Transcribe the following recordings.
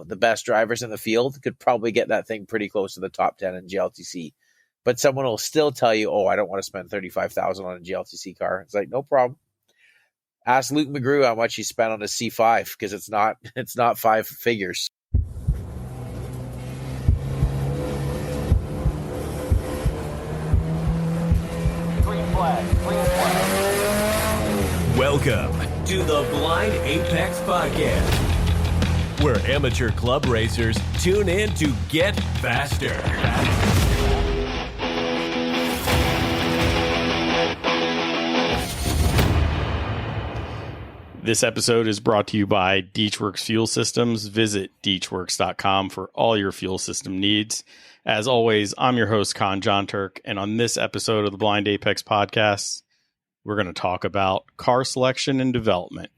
the best drivers in the field could probably get that thing pretty close to the top 10 in GLTC. But someone will still tell you, oh, I don't want to spend $35,000 on a GLTC car. It's like, no problem. Ask Luke McGrew how much he spent on a C5 because it's not five figures. Green flag. Welcome to the Blind Apex Podcast, where amateur club racers tune in to get faster. This episode is brought to you by Deechworks Fuel Systems. Visit deechworks.com for all your fuel system needs. As always, I'm your host, Con John Turk, and on this episode of the Blind Apex Podcast, we're going to talk about car selection and development.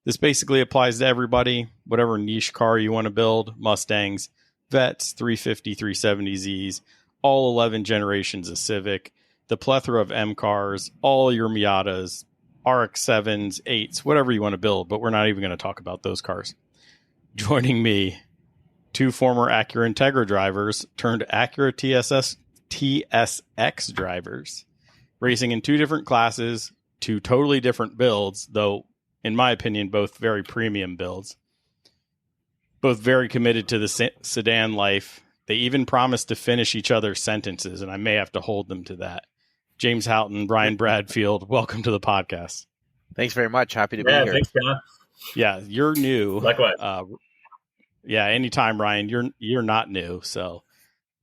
This basically applies to everybody, whatever niche car you want to build, Mustangs, Vets, 350, 370Zs, all 11 generations of Civic, the plethora of M cars, all your Miatas, RX-7s, 8s, whatever you want to build, but we're not even going to talk about those cars. Joining me, two former Acura Integra drivers turned Acura TSX drivers, racing in two different classes, two totally different builds, though, in my opinion, both very premium builds. Both very committed to the sedan life. They even promised to finish each other's sentences, and I may have to hold them to that. James Houghton, Ryan Bradfield, welcome to the podcast. Thanks very much. Happy to be here. Thanks, John. Yeah, you're new. Likewise. Yeah, anytime, Ryan. You're not new, so.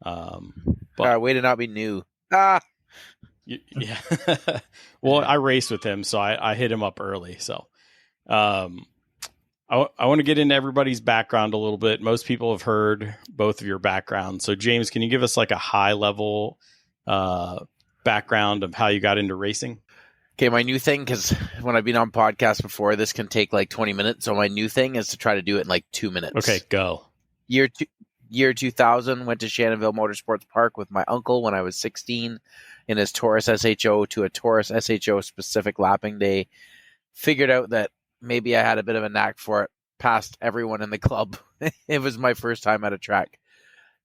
But way to not be new. Yeah. Well, I raced with him, so I hit him up early. So, I want to get into everybody's background a little bit. Most people have heard both of your backgrounds. So, James, can you give us like a high level background of how you got into racing? Okay, my new thing, because when I've been on podcasts before, this can take like 20 minutes. So my new thing is to try to do it in like 2 minutes. Okay, go. Year 2000, went to Shannonville Motorsports Park with my uncle when I was 16 in his Taurus SHO to a Taurus SHO specific lapping day. Figured out that maybe I had a bit of a knack for it, past everyone in the club. It was my first time at a track.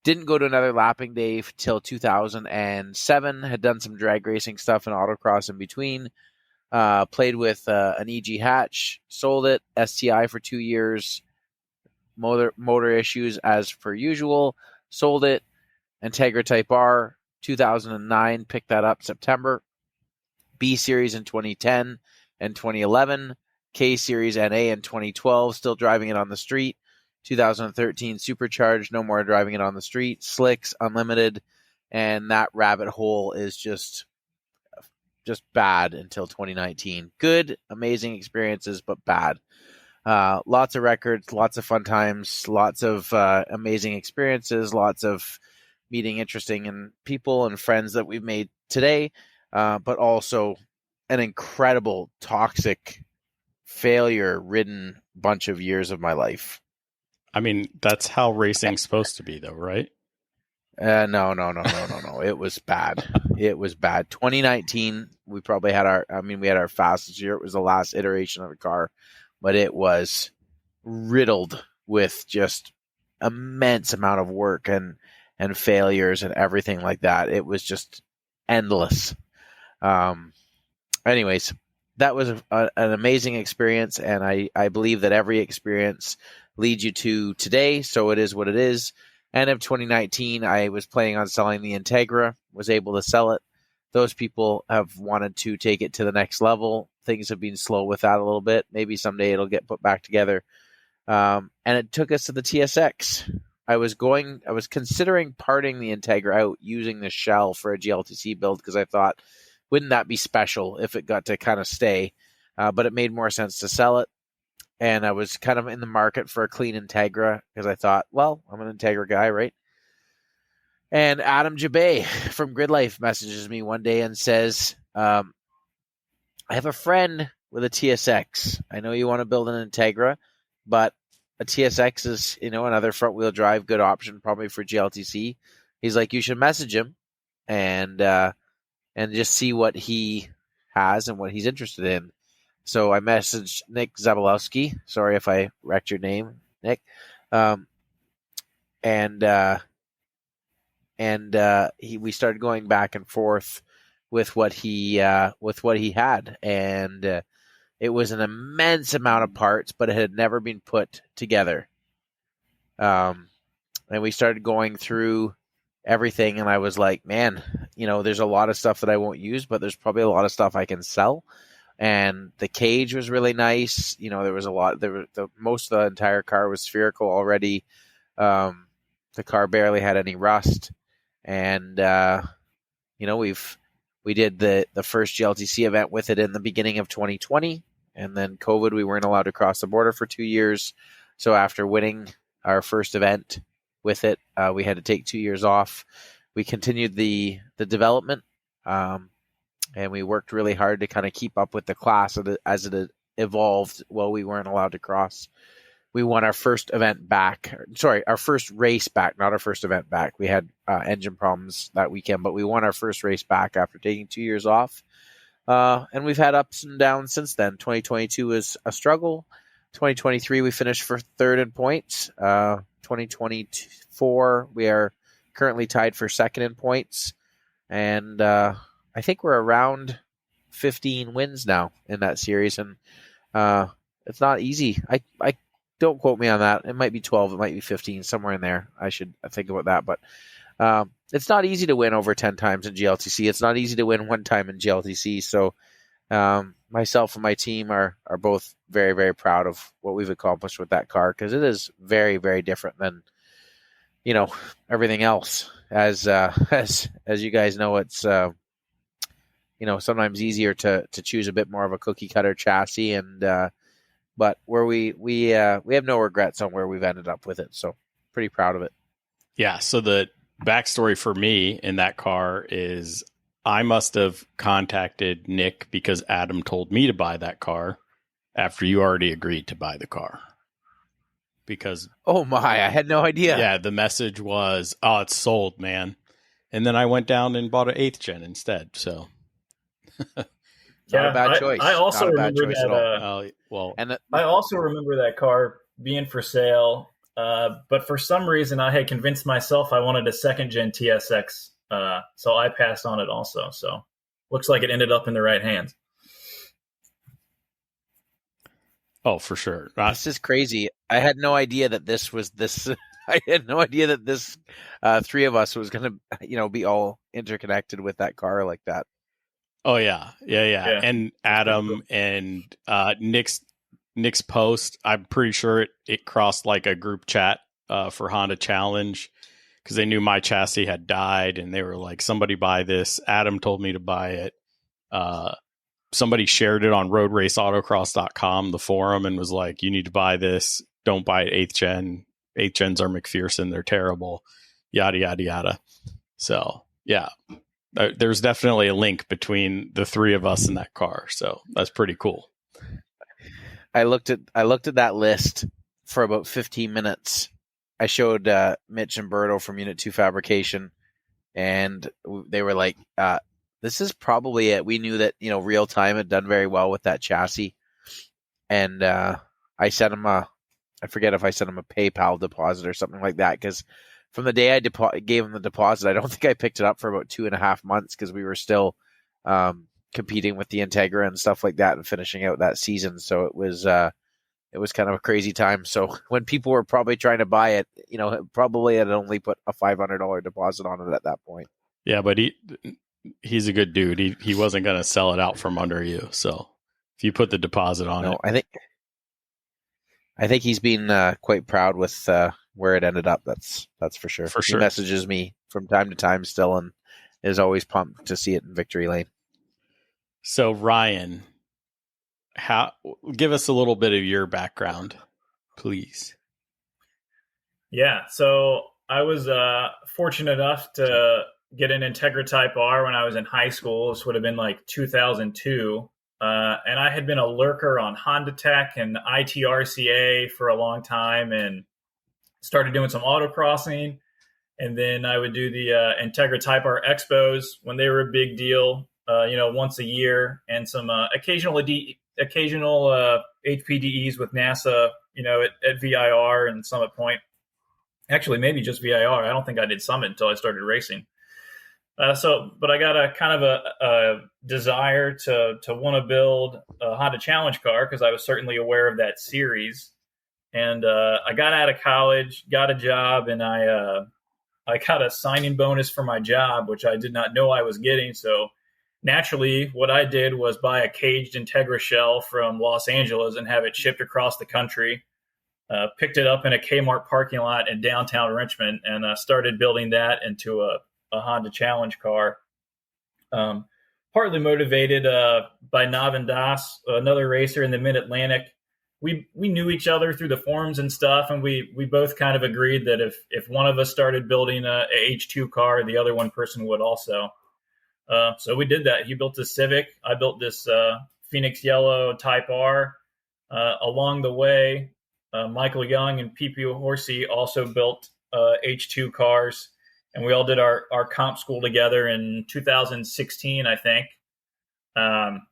Didn't go to another lapping day till 2007. Had done some drag racing stuff and autocross in between. Played with an EG hatch. Sold it. STI for 2 years. Motor issues as per usual. Sold it. Integra Type R. 2009. Picked that up September. B Series in 2010 and 2011. K Series NA in 2012. Still driving it on the street. 2013 Supercharged, no more driving it on the street, Slicks, Unlimited, and that rabbit hole is just bad until 2019. Good, amazing experiences, but bad. Lots of records, lots of fun times, lots of amazing experiences, lots of meeting interesting people and friends that we've made today, but also an incredible, toxic, failure-ridden bunch of years of my life. I mean, that's how racing's supposed to be, though, right? No. It was bad. It was bad. 2019, we probably had our fastest year. It was the last iteration of the car, but it was riddled with just immense amount of work and failures and everything like that. It was just endless. Anyways, that was an amazing experience, and I believe that every experience leads you to today, so it is what it is. End of 2019, I was planning on selling the Integra, was able to sell it. Those people have wanted to take it to the next level. Things have been slow with that a little bit. Maybe someday it'll get put back together. And it took us to the TSX. I was considering parting the Integra out using the shell for a GLTC build because I thought, wouldn't that be special if it got to kind of stay? But it made more sense to sell it. And I was kind of in the market for a clean Integra because I thought, well, I'm an Integra guy, right? And Adam Jabay from Grid Life messages me one day and says, I have a friend with a TSX. I know you want to build an Integra, but a TSX is, another front-wheel drive, good option probably for GLTC. He's like, you should message him and just see what he has and what he's interested in. So I messaged Nick Zabalowski. Sorry if I wrecked your name, Nick. and we started going back and forth with what he had, and it was an immense amount of parts, but it had never been put together. And we started going through everything, and I was like, man, there's a lot of stuff that I won't use, but there's probably a lot of stuff I can sell. And the cage was really nice. There was a lot. Most of the entire car was spherical already. The car barely had any rust, and we did the first GLTC event with it in the beginning of 2020, and then COVID, we weren't allowed to cross the border for 2 years. So after winning our first event with it, we had to take 2 years off. We continued the development. And we worked really hard to kind of keep up with the class as it evolved while we weren't allowed to cross. We won our first event back. Sorry, our first race back, not our first event back. We had engine problems that weekend, but we won our first race back after taking 2 years off. And we've had ups and downs since then. 2022 was a struggle. 2023, we finished for third in points. 2024, we are currently tied for second in points. And I think we're around 15 wins now in that series, and it's not easy. I don't quote me on that. It might be 12, it might be 15, somewhere in there. I should think about that, but it's not easy to win over 10 times in GLTC. It's not easy to win one time in GLTC. So myself and my team are both very, very proud of what we've accomplished with that car, because it is very, very different than everything else. As you guys know, it's sometimes easier to choose a bit more of a cookie cutter chassis, and but where we have no regrets on where we've ended up with it. So pretty proud of it. Yeah. So the backstory for me in that car is I must have contacted Nick because Adam told me to buy that car after you already agreed to buy the car. Because oh my, I had no idea. Yeah, the message was, "Oh, it's sold, man." And then I went down and bought an 8th gen instead. So not a bad choice. I also remember that. I also remember that car being for sale, but for some reason I had convinced myself I wanted a 2nd gen TSX, so I passed on it also. So looks like it ended up in the right hands. Oh, for sure. This is crazy. I had no idea that this was this. I had no idea that this three of us was going to, be all interconnected with that car like that. Oh yeah. And Adam and Nick's post, I'm pretty sure it crossed like a group chat for Honda Challenge, because they knew my chassis had died, and they were like, "Somebody buy this." Adam told me to buy it. Somebody shared it on roadraceautocross.com, the forum, and was like, "You need to buy this. Don't buy it 8th gen. 8th gens are McPherson. They're terrible." Yada, yada, yada. So, yeah, there's definitely a link between the three of us in that car. So that's pretty cool. I looked at that list for about 15 minutes. I showed Mitch and Berto from Unit 2 Fabrication, and they were like, this is probably it. We knew that, Real Time had done very well with that chassis. And I sent him I forget if I sent him a PayPal deposit or something like that, because from the day I gave him the deposit, I don't think I picked it up for about 2.5 months, because we were still competing with the Integra and stuff like that and finishing out that season. So it was kind of a crazy time. So when people were probably trying to buy it, probably had only put a $500 deposit on it at that point. Yeah, but he's a good dude. He wasn't going to sell it out from under you. So if you put the deposit on it, I think he's been quite proud with where it ended up. That's for sure. For sure. He messages me from time to time still, and is always pumped to see it in victory lane. So Ryan, give us a little bit of your background, please. Yeah. So I was fortunate enough to get an Integra Type R when I was in high school. This would have been like 2002. And I had been a lurker on Honda Tech and ITRCA for a long time, and started doing some autocrossing. And then I would do the Integra Type R Expos when they were a big deal, once a year, and some occasional HPDEs with NASA, at VIR and Summit Point. Actually, maybe just VIR. I don't think I did Summit until I started racing. But I got a kind of a desire to want to build a Honda Challenge car because I was certainly aware of that series. And I got out of college, got a job, and I got a signing bonus for my job, which I did not know I was getting. So naturally, what I did was buy a caged Integra shell from Los Angeles and have it shipped across the country. Picked it up in a Kmart parking lot in downtown Richmond and started building that into a Honda Challenge car. Partly motivated by Navin Das, another racer in the Mid-Atlantic. We knew each other through the forums and stuff, and we both kind of agreed that if one of us started building a H2 car, the other one person would also. So we did that. He built this Civic. I built this Phoenix Yellow Type R. Along the way, Michael Young and PPO Horsey also built H2 cars, and we all did our comp school together in 2016, I think.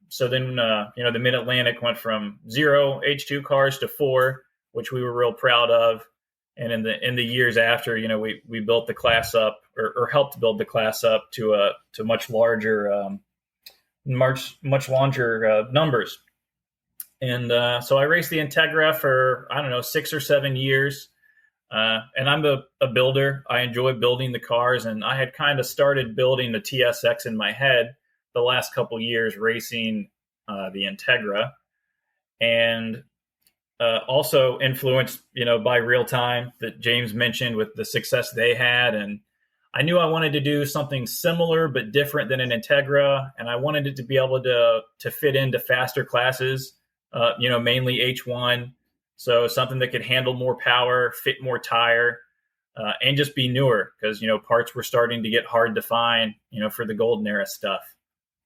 So then, the Mid-Atlantic went from 0 H2 cars to 4, which we were real proud of. And in the years after, we built the class up or helped build the class up to much larger, much larger numbers. And so I raced the Integra for, 6 or 7 years. And I'm a builder. I enjoy building the cars. And I had kind of started building the TSX in my head the last couple years racing the Integra. And also influenced, by Real Time that James mentioned with the success they had. And I knew I wanted to do something similar but different than an Integra. And I wanted it to be able to fit into faster classes, mainly H1. So something that could handle more power, fit more tire, and just be newer because, parts were starting to get hard to find, for the golden era stuff.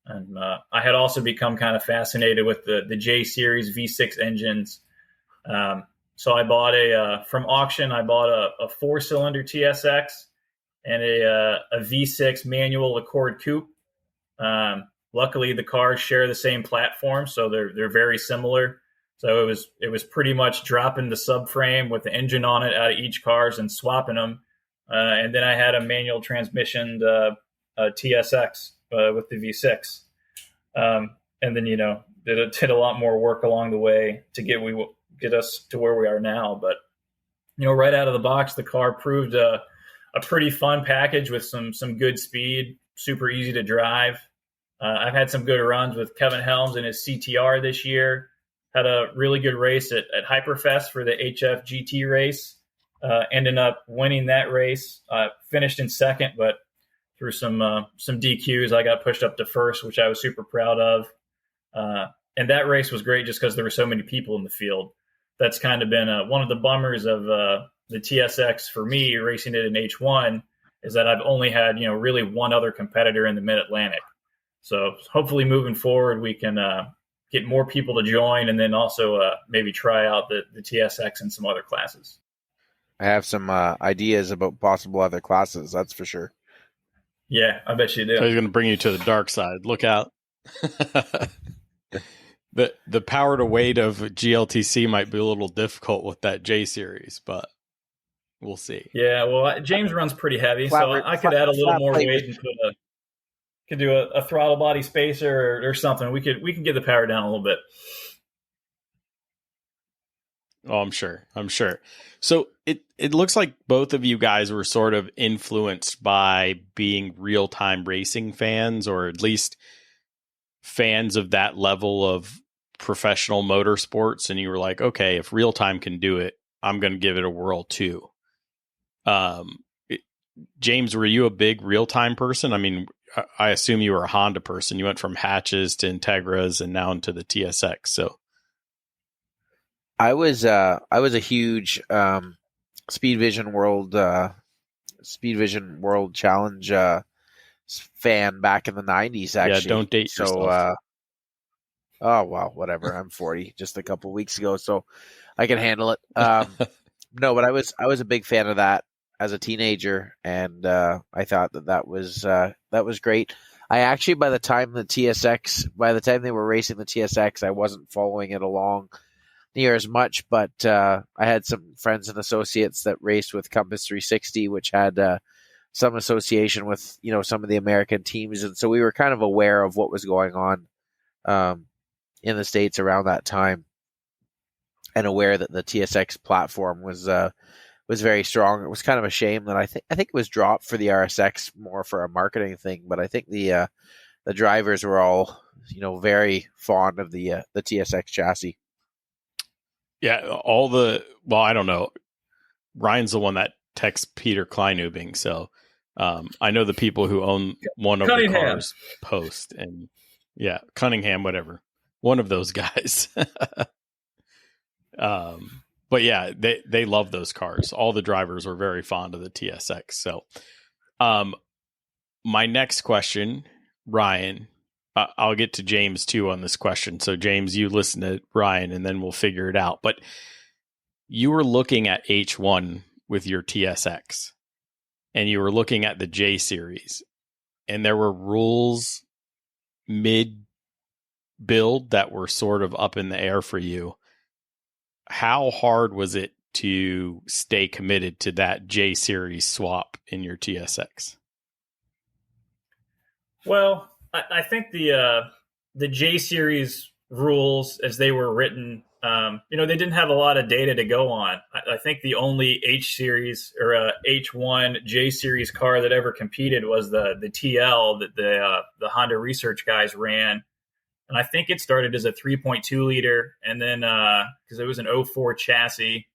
And I had also become kind of fascinated with the J Series V6 engines. So I bought from auction, I bought a 4-cylinder TSX and a V6 manual Accord Coupe. Luckily, the cars share the same platform, so they're very similar. So it was pretty much dropping the subframe with the engine on it out of each cars and swapping them. And then I had a manual transmission TSX with the V6. And then, did a lot more work along the way to get us to where we are now. But, right out of the box, the car proved a pretty fun package with some good speed, super easy to drive. I've had some good runs with Kevin Helms and his CTR this year. Had a really good race at Hyperfest for the HF GT race. Ended up winning that race. Finished in second, but through some DQs, I got pushed up to first, which I was super proud of. And that race was great just because there were so many people in the field. That's kind of been one of the bummers of the TSX for me racing it in H1 is that I've only had, really one other competitor in the Mid-Atlantic. So hopefully moving forward, we can get more people to join and then also maybe try out the TSX and some other classes. I have some ideas about possible other classes, that's for sure. Yeah, I bet you do. So he's going to bring you to the dark side. Look out. The power to weight of GLTC might be a little difficult with that J series, but we'll see. Yeah, well, James runs pretty heavy, so I could add a little more weight and could do a throttle body spacer or something. We could get the power down a little bit. Oh, I'm sure. So it looks like both of you guys were sort of influenced by being real-time racing fans, or at least fans of that level of professional motorsports. And you were like, okay, if real time can do it, I'm going to give it a whirl too. James, were you a big real time person? I mean, I assume you were a Honda person. You went from hatches to Integras and now into the TSX. So I was a huge Speed Vision World Challenge fan back in the 90s. Actually, yeah, don't date yourself. Oh wow, whatever. I'm 40, just a couple weeks ago, so I can handle it. No, but I was a big fan of that as a teenager, and I thought that was great. I actually, by the time they were racing the TSX, I wasn't following it along near as much, but I had some friends and associates that raced with Compass 360, which had some association with some of the American teams, and so we were kind of aware of what was going on in the States around that time, and aware that the TSX platform was very strong. It was kind of a shame that I think it was dropped for the RSX more for a marketing thing, but I think the drivers were all very fond of the TSX chassis. Yeah, I don't know. Ryan's the one that texts Peter Kleinubing, so I know the people who own one of the cars post, and yeah, Cunningham, whatever, one of those guys. But yeah, they love those cars. All the drivers were very fond of the TSX. So, my next question, Ryan, I'll get to James too on this question. So James, you listen to Ryan and then we'll figure it out. But you were looking at H1 with your TSX and you were looking at the J series, and there were rules mid build that were sort of up in the air for you. How hard was it to stay committed to that J series swap in your TSX? Well, I think the J series rules as they were written, they didn't have a lot of data to go on. I think the only H series or H1 J series car that ever competed was the TL that the Honda research guys ran. And I think it started as a 3.2 liter, and then because it was an 04 chassis.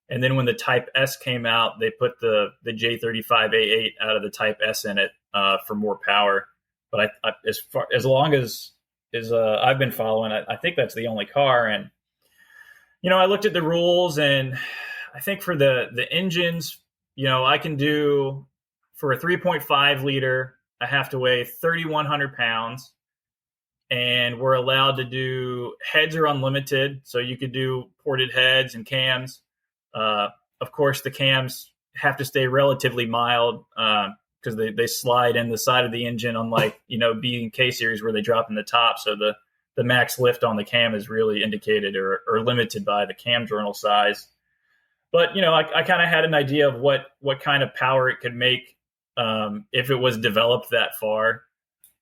And then when the Type S came out, they put the J35A8 out of the Type S in it for more power. But as long as I've been following, I think that's the only car. And I looked at the rules, and I think for the engines, I can do for a 3.5 liter, I have to weigh 3,100 pounds. And we're allowed to do heads are unlimited. So you could do ported heads and cams. Of course, the cams have to stay relatively mild because they slide in the side of the engine, unlike, B and K series where they drop in the top. So the max lift on the cam is really indicated or limited by the cam journal size. But, I kind of had an idea of what kind of power it could make if it was developed that far.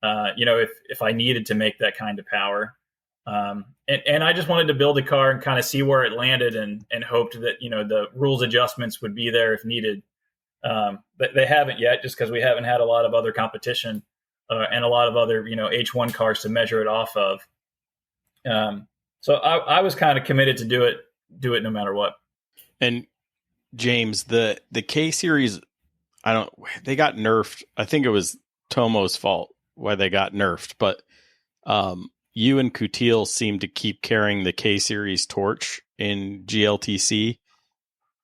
If I needed to make that kind of power. And I just wanted to build a car and kind of see where it landed and hoped that, the rules adjustments would be there if needed. But they haven't yet, just because we haven't had a lot of other competition and a lot of other, H1 cars to measure it off of. So I was kind of committed to do it no matter what. And James, the K series, they got nerfed. I think it was Tomo's fault why they got nerfed, but you and Coutil seem to keep carrying the K series torch in GLTC,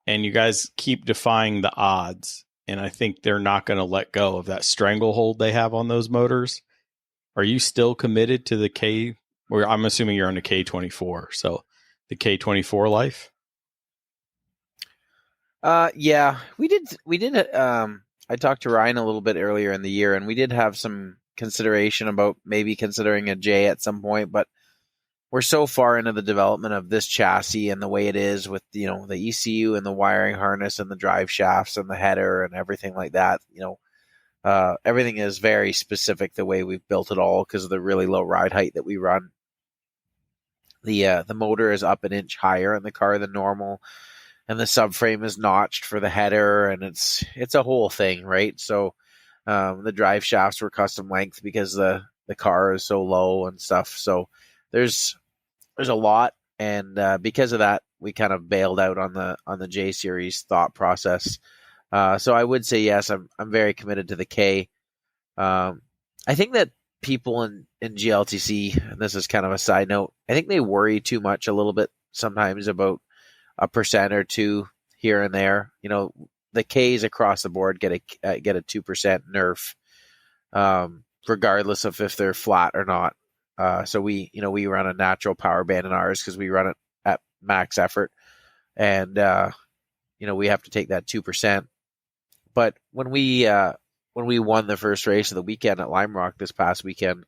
and you guys keep defying the odds, and I think they're not going to let go of that stranglehold they have on those motors. Are you still committed to the K? Or I'm assuming you're on the K24, so the K24 life? Yeah, we did. I talked to Ryan a little bit earlier in the year, and we did have some consideration about maybe considering a J at some point, but we're so far into the development of this chassis and the way it is with, the ECU and the wiring harness and the drive shafts and the header and everything like that. Everything is very specific the way we've built it all because of the really low ride height that we run. The motor is up an inch higher in the car than normal, and the subframe is notched for the header, and it's a whole thing, right? So the drive shafts were custom length because the car is so low and stuff. So there's a lot, and because of that, we kind of bailed out on the J series thought process. So I would say yes, I'm very committed to the K. I think that people in GLTC, and this is kind of a side note, I think they worry too much a little bit sometimes about a percent or two here and there. The Ks across the board get a 2% nerf, regardless of if they're flat or not. So we run a natural power band in ours because we run it at max effort, and we have to take that 2%. But when we won the first race of the weekend at Lime Rock this past weekend,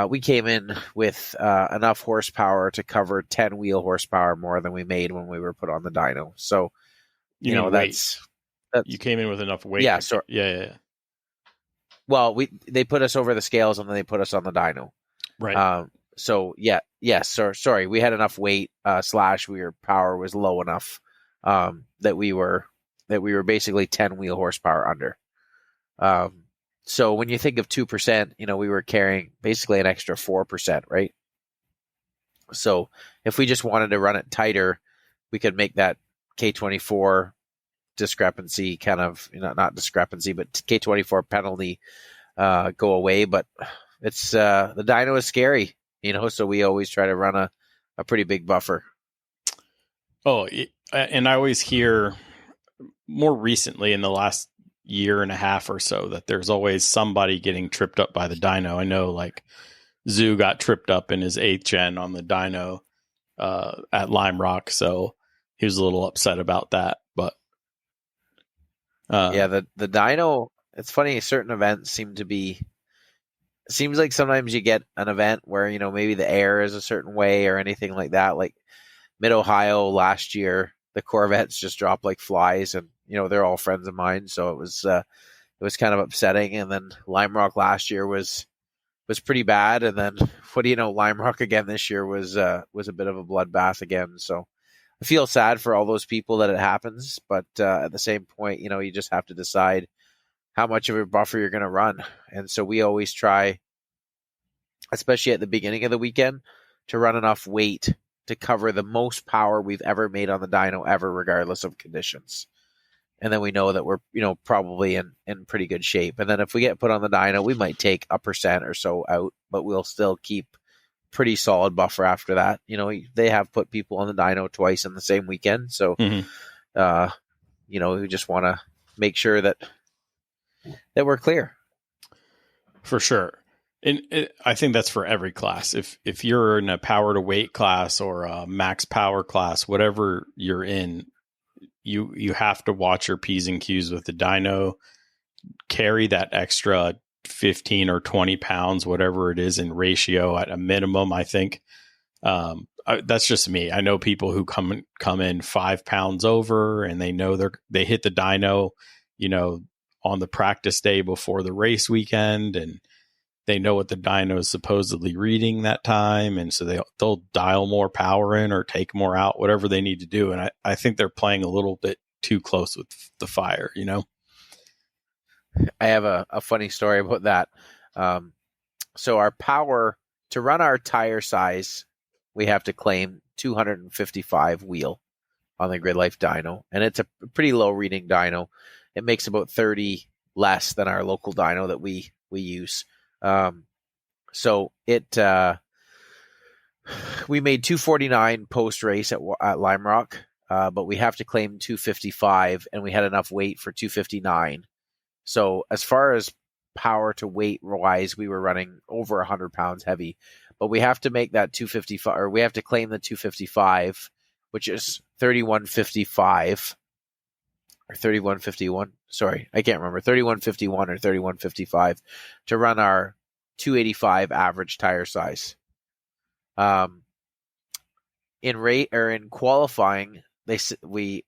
we came in with enough horsepower to cover 10 wheel horsepower more than we made when we were put on the dyno. So, You know, mean that's you came in with enough weight. Yeah, so yeah. well, they put us over the scales and then they put us on the dyno. Right. So sorry, we had enough weight / our power was low enough that we were basically 10 wheel horsepower under. So when you think of 2%, we were carrying basically an extra 4%, right? So if we just wanted to run it tighter, we could make that K24 discrepancy kind of, not discrepancy, but K24 penalty go away. But it's the dyno is scary, so we always try to run a pretty big buffer. Oh, and I always hear more recently in the last year and a half or so that there's always somebody getting tripped up by the dyno. I know like Zoo got tripped up in his 8th gen on the dyno at Lime Rock, so he was a little upset about that. But the dyno, it's funny, certain events seems like sometimes you get an event where maybe the air is a certain way or anything like that. Like Mid-Ohio last year, the Corvettes just dropped like flies, and they're all friends of mine, so it was kind of upsetting. And then Lime Rock last year was pretty bad, and then what do you know, Lime Rock again this year was a bit of a bloodbath again. So I feel sad for all those people that it happens, but at the same point, you just have to decide how much of a buffer you're going to run. And so we always try, especially at the beginning of the weekend, to run enough weight to cover the most power we've ever made on the dyno ever, regardless of conditions. And then we know that we're, probably in pretty good shape. And then if we get put on the dyno, we might take 1% or so out, but we'll still keep pretty solid buffer after that. They have put people on the dyno twice in the same weekend. So, we just want to make sure that we're clear. For sure. And I think that's for every class. If you're in a power to weight class or a max power class, whatever you're in, you have to watch your P's and Q's with the dyno, carry that extra 15 or 20 pounds, whatever it is in ratio at a minimum, I think. That's just me. I know people who come in 5 pounds over, and they know they hit the dyno, on the practice day before the race weekend, and they know what the dyno is supposedly reading that time, and so they'll dial more power in or take more out, whatever they need to do. And I think they're playing a little bit too close with the fire, I have a funny story about that. So our power to run our tire size, we have to claim 255 wheel on the Grid Life dyno, and it's a pretty low reading dyno. It makes about 30 less than our local dyno that we use. So we made 249 post race at Lime Rock, but we have to claim 255, and we had enough weight for 259. So as far as power to weight wise, we were running over 100 pounds heavy, but we have to make that 255, or we have to claim the 255, which is 3155 or 3151. Sorry, I can't remember, 3151 or 3155 to run our 285 average tire size. In qualifying, they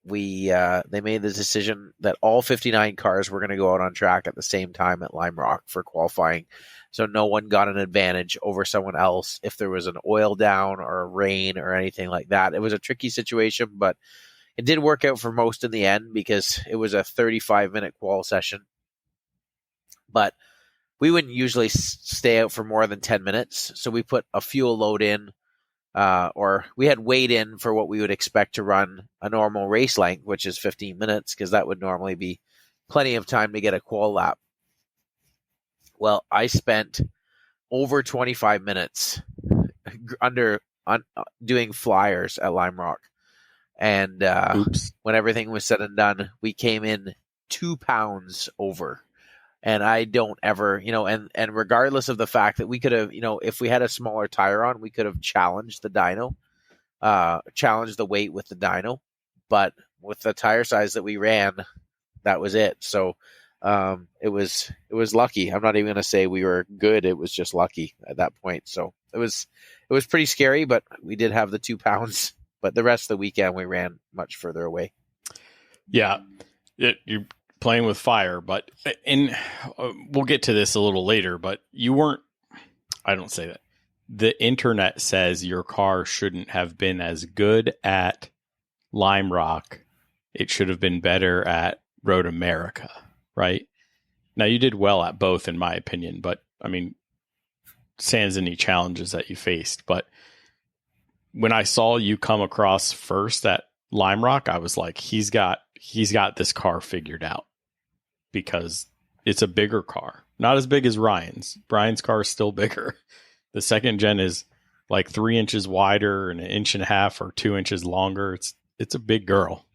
made the decision that all 59 cars were going to go out on track at the same time at Lime Rock for qualifying, so no one got an advantage over someone else if there was an oil down or a rain or anything like that. It was a tricky situation, but it did work out for most in the end because it was a 35-minute qual session. But we wouldn't usually stay out for more than 10 minutes. So we put a fuel load in, or we had weight in for what we would expect to run a normal race length, which is 15 minutes, because that would normally be plenty of time to get a qual lap. Well, I spent over 25 minutes doing flyers at Lime Rock. And when everything was said and done, we came in 2 pounds over. And I don't ever, and regardless of the fact that we could have, if we had a smaller tire on, we could have challenged the dyno, challenged the weight with the dyno. But with the tire size that we ran, that was it. So it was lucky. I'm not even going to say we were good. It was just lucky at that point. So it was pretty scary, but we did have the 2 pounds. But the rest of the weekend we ran much further away. Yeah, you're playing with fire, but we'll get to this a little later. But you weren't. I don't say that. The internet says your car shouldn't have been as good at Lime Rock. It should have been better at Road America, right? Now, you did well at both, in my opinion, but I mean, sans any challenges that you faced. But when I saw you come across first at Lime Rock, I was like, he's got this car figured out, because it's a bigger car. Not as big as Ryan's. Brian's car is still bigger. The second gen is like 3 inches wider and 1.5 inches or 2 inches longer. It's a big girl.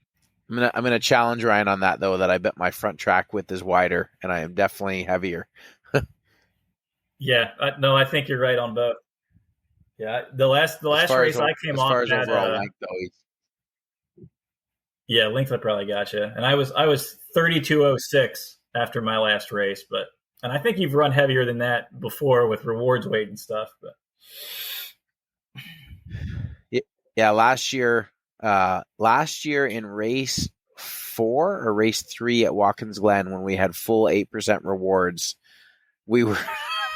I'm gonna challenge Ryan on that, though, that I bet my front track width is wider and I am definitely heavier. Yeah, no, I think you're right on both. Yeah, the last race I came off as had, overall length, though. Yeah, length I probably got you. And I was 32.06 after my last race, and I think you've run heavier than that before with rewards weight and stuff. But yeah, last year in race 4 or race 3 at Watkins Glen, when we had full 8% rewards, we were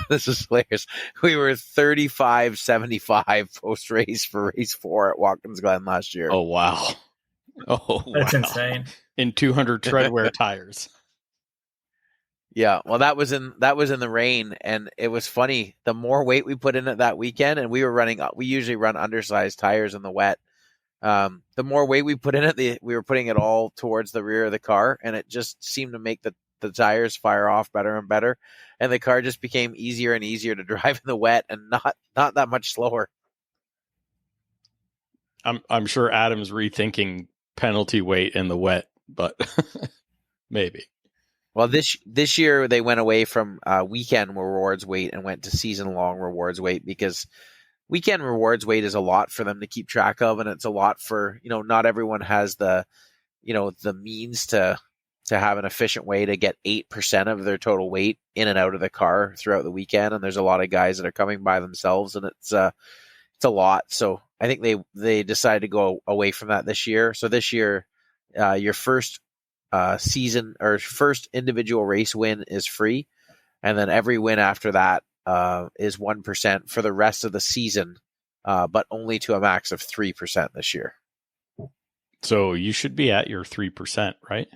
this is hilarious. We were 35.75 post race for race 4 at Watkins Glen last year. Oh wow! That's insane. In 200 treadwear tires. Yeah, well, that was in the rain, and it was funny. The more weight we put in it that weekend, and we usually run undersized tires in the wet. The more weight we put in it, we were putting it all towards the rear of the car, and it just seemed to make the tires fire off better and better, and the car just became easier and easier to drive in the wet, and not that much slower. I'm sure Adam's rethinking penalty weight in the wet, but maybe. Well, this year they went away from weekend rewards weight and went to season-long rewards weight, because weekend rewards weight is a lot for them to keep track of, and it's a lot for, not everyone has the means to have an efficient way to get 8% of their total weight in and out of the car throughout the weekend. And there's a lot of guys that are coming by themselves, and it's a lot. So I think they decided to go away from that this year. So this year, your first season or first individual race win is free, and then every win after that is 1% for the rest of the season, but only to a max of 3% this year. So you should be at your 3%, right?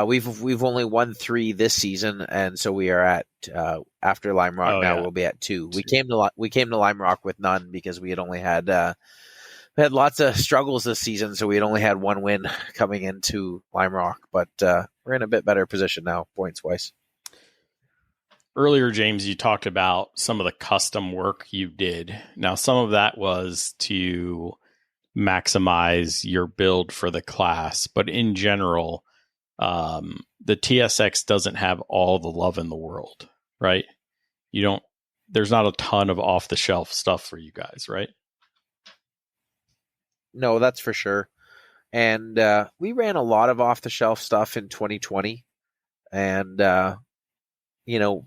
We've only won 3 this season, and so we are at after Lime Rock now. Yeah. We'll be at 2. We came to Lime Rock with none, because we had only had we had lots of struggles this season, so we had only had 1 win coming into Lime Rock. But we're in a bit better position now, points wise. Earlier, James, you talked about some of the custom work you did. Now, some of that was to maximize your build for the class, but in general, the TSX doesn't have all the love in the world, right? There's not a ton of off the shelf stuff for you guys, right? No, that's for sure. And we ran a lot of off the shelf stuff in 2020, and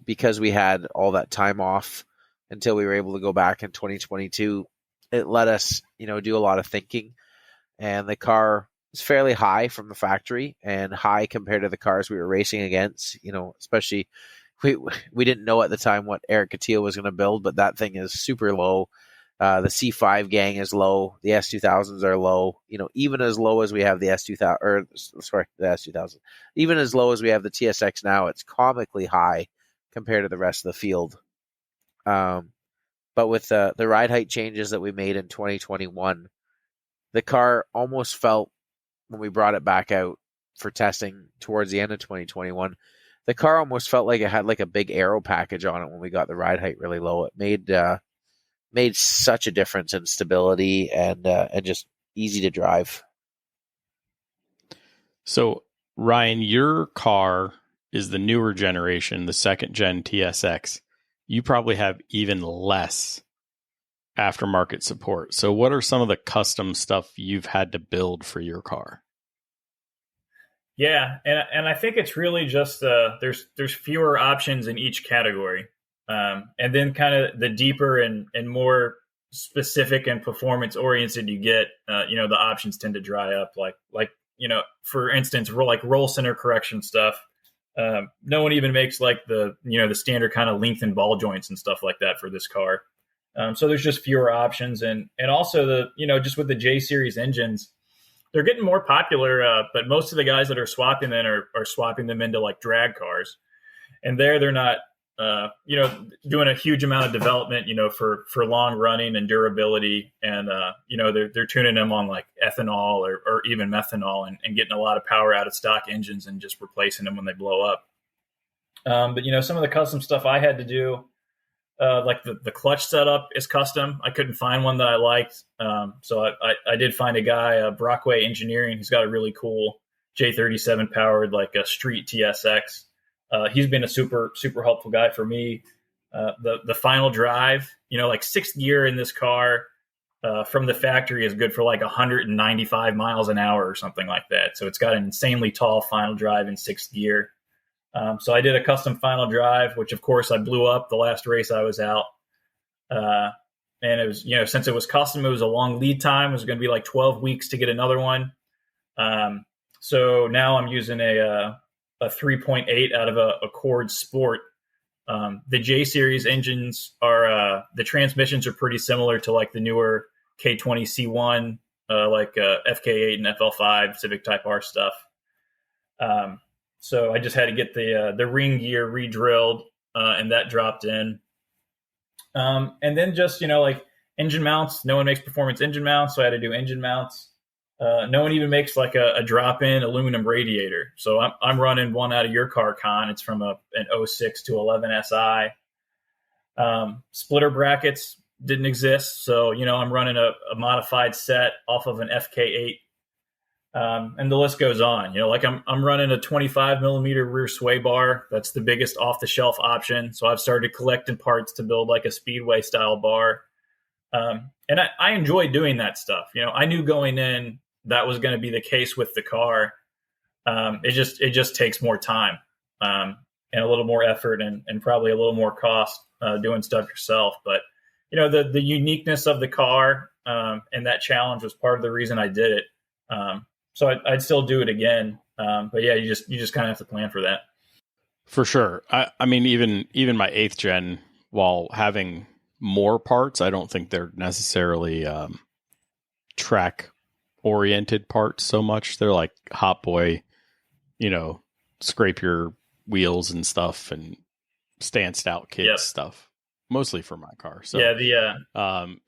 because we had all that time off until we were able to go back in 2022, it let us, do a lot of thinking. And the car is fairly high from the factory, and high compared to the cars we were racing against, especially we didn't know at the time what Eric Catillo was going to build, but that thing is super low. The C5 gang is low. The S2000s are low. Even as low as we have the the S2000. Even as low as we have the TSX now, it's comically high compared to the rest of the field. But with the ride height changes that we made in 2021, the car almost felt, when we brought it back out for testing towards the end of 2021, the car almost felt like it had like a big aero package on it when we got the ride height really low. It made such a difference in stability and just easy to drive. So, Ryan, your car is the newer generation, the second gen TSX. You probably have even less aftermarket support. So what are some of the custom stuff you've had to build for your car? Yeah, and I think it's really just there's fewer options in each category, and then kind of the deeper and more specific and performance oriented you get, the options tend to dry up. Like for instance, roll center correction stuff. No one even makes like the standard kind of length and ball joints and stuff like that for this car. So there's just fewer options, and also just with the J series engines, they're getting more popular. But most of the guys that are swapping them are swapping them into like drag cars, and they're not doing a huge amount of development for long running and durability, and they're tuning them on like ethanol or even methanol and getting a lot of power out of stock engines and just replacing them when they blow up. But some of the custom stuff I had to do, like the clutch setup is custom. I couldn't find one that I liked. So I did find a guy, Brockway Engineering, who's got a really cool J37 powered, like a street TSX. He's been a super, super helpful guy for me. The final drive, like sixth gear in this car from the factory is good for like 195 miles an hour or something like that. So it's got an insanely tall final drive in sixth gear. So I did a custom final drive, which of course I blew up the last race I was out. And it was, since it was custom, it was a long lead time. It was going to be like 12 weeks to get another one. So now I'm using a 3.8 out of a Accord Sport. The J series engines are, the transmissions are pretty similar to like the newer K20 C1, like FK8 and FL5 Civic Type R stuff. So I just had to get the ring gear re-drilled, and that dropped in. And then just, like engine mounts. No one makes performance engine mounts, so I had to do engine mounts. No one even makes like a drop-in aluminum radiator. So I'm running one out of your car, Con. It's from an 06 to 11 SI. Splitter brackets didn't exist. So, I'm running a modified set off of an FK8. And the list goes on. Like I'm running a 25 millimeter rear sway bar. That's the biggest off the shelf option. So I've started collecting parts to build like a Speedway style bar. And I enjoy doing that stuff. I knew going in that was going to be the case with the car. It just takes more time, and a little more effort and probably a little more cost, doing stuff yourself. But, the uniqueness of the car, and that challenge was part of the reason I did it. So I'd still do it again. But yeah, you just kind of have to plan for that. For sure. I mean, even my 8th gen, while having more parts, I don't think they're necessarily track oriented parts so much. They're like Hot Boy, scrape your wheels and stuff and stanced out kids stuff, mostly for my car. So yeah,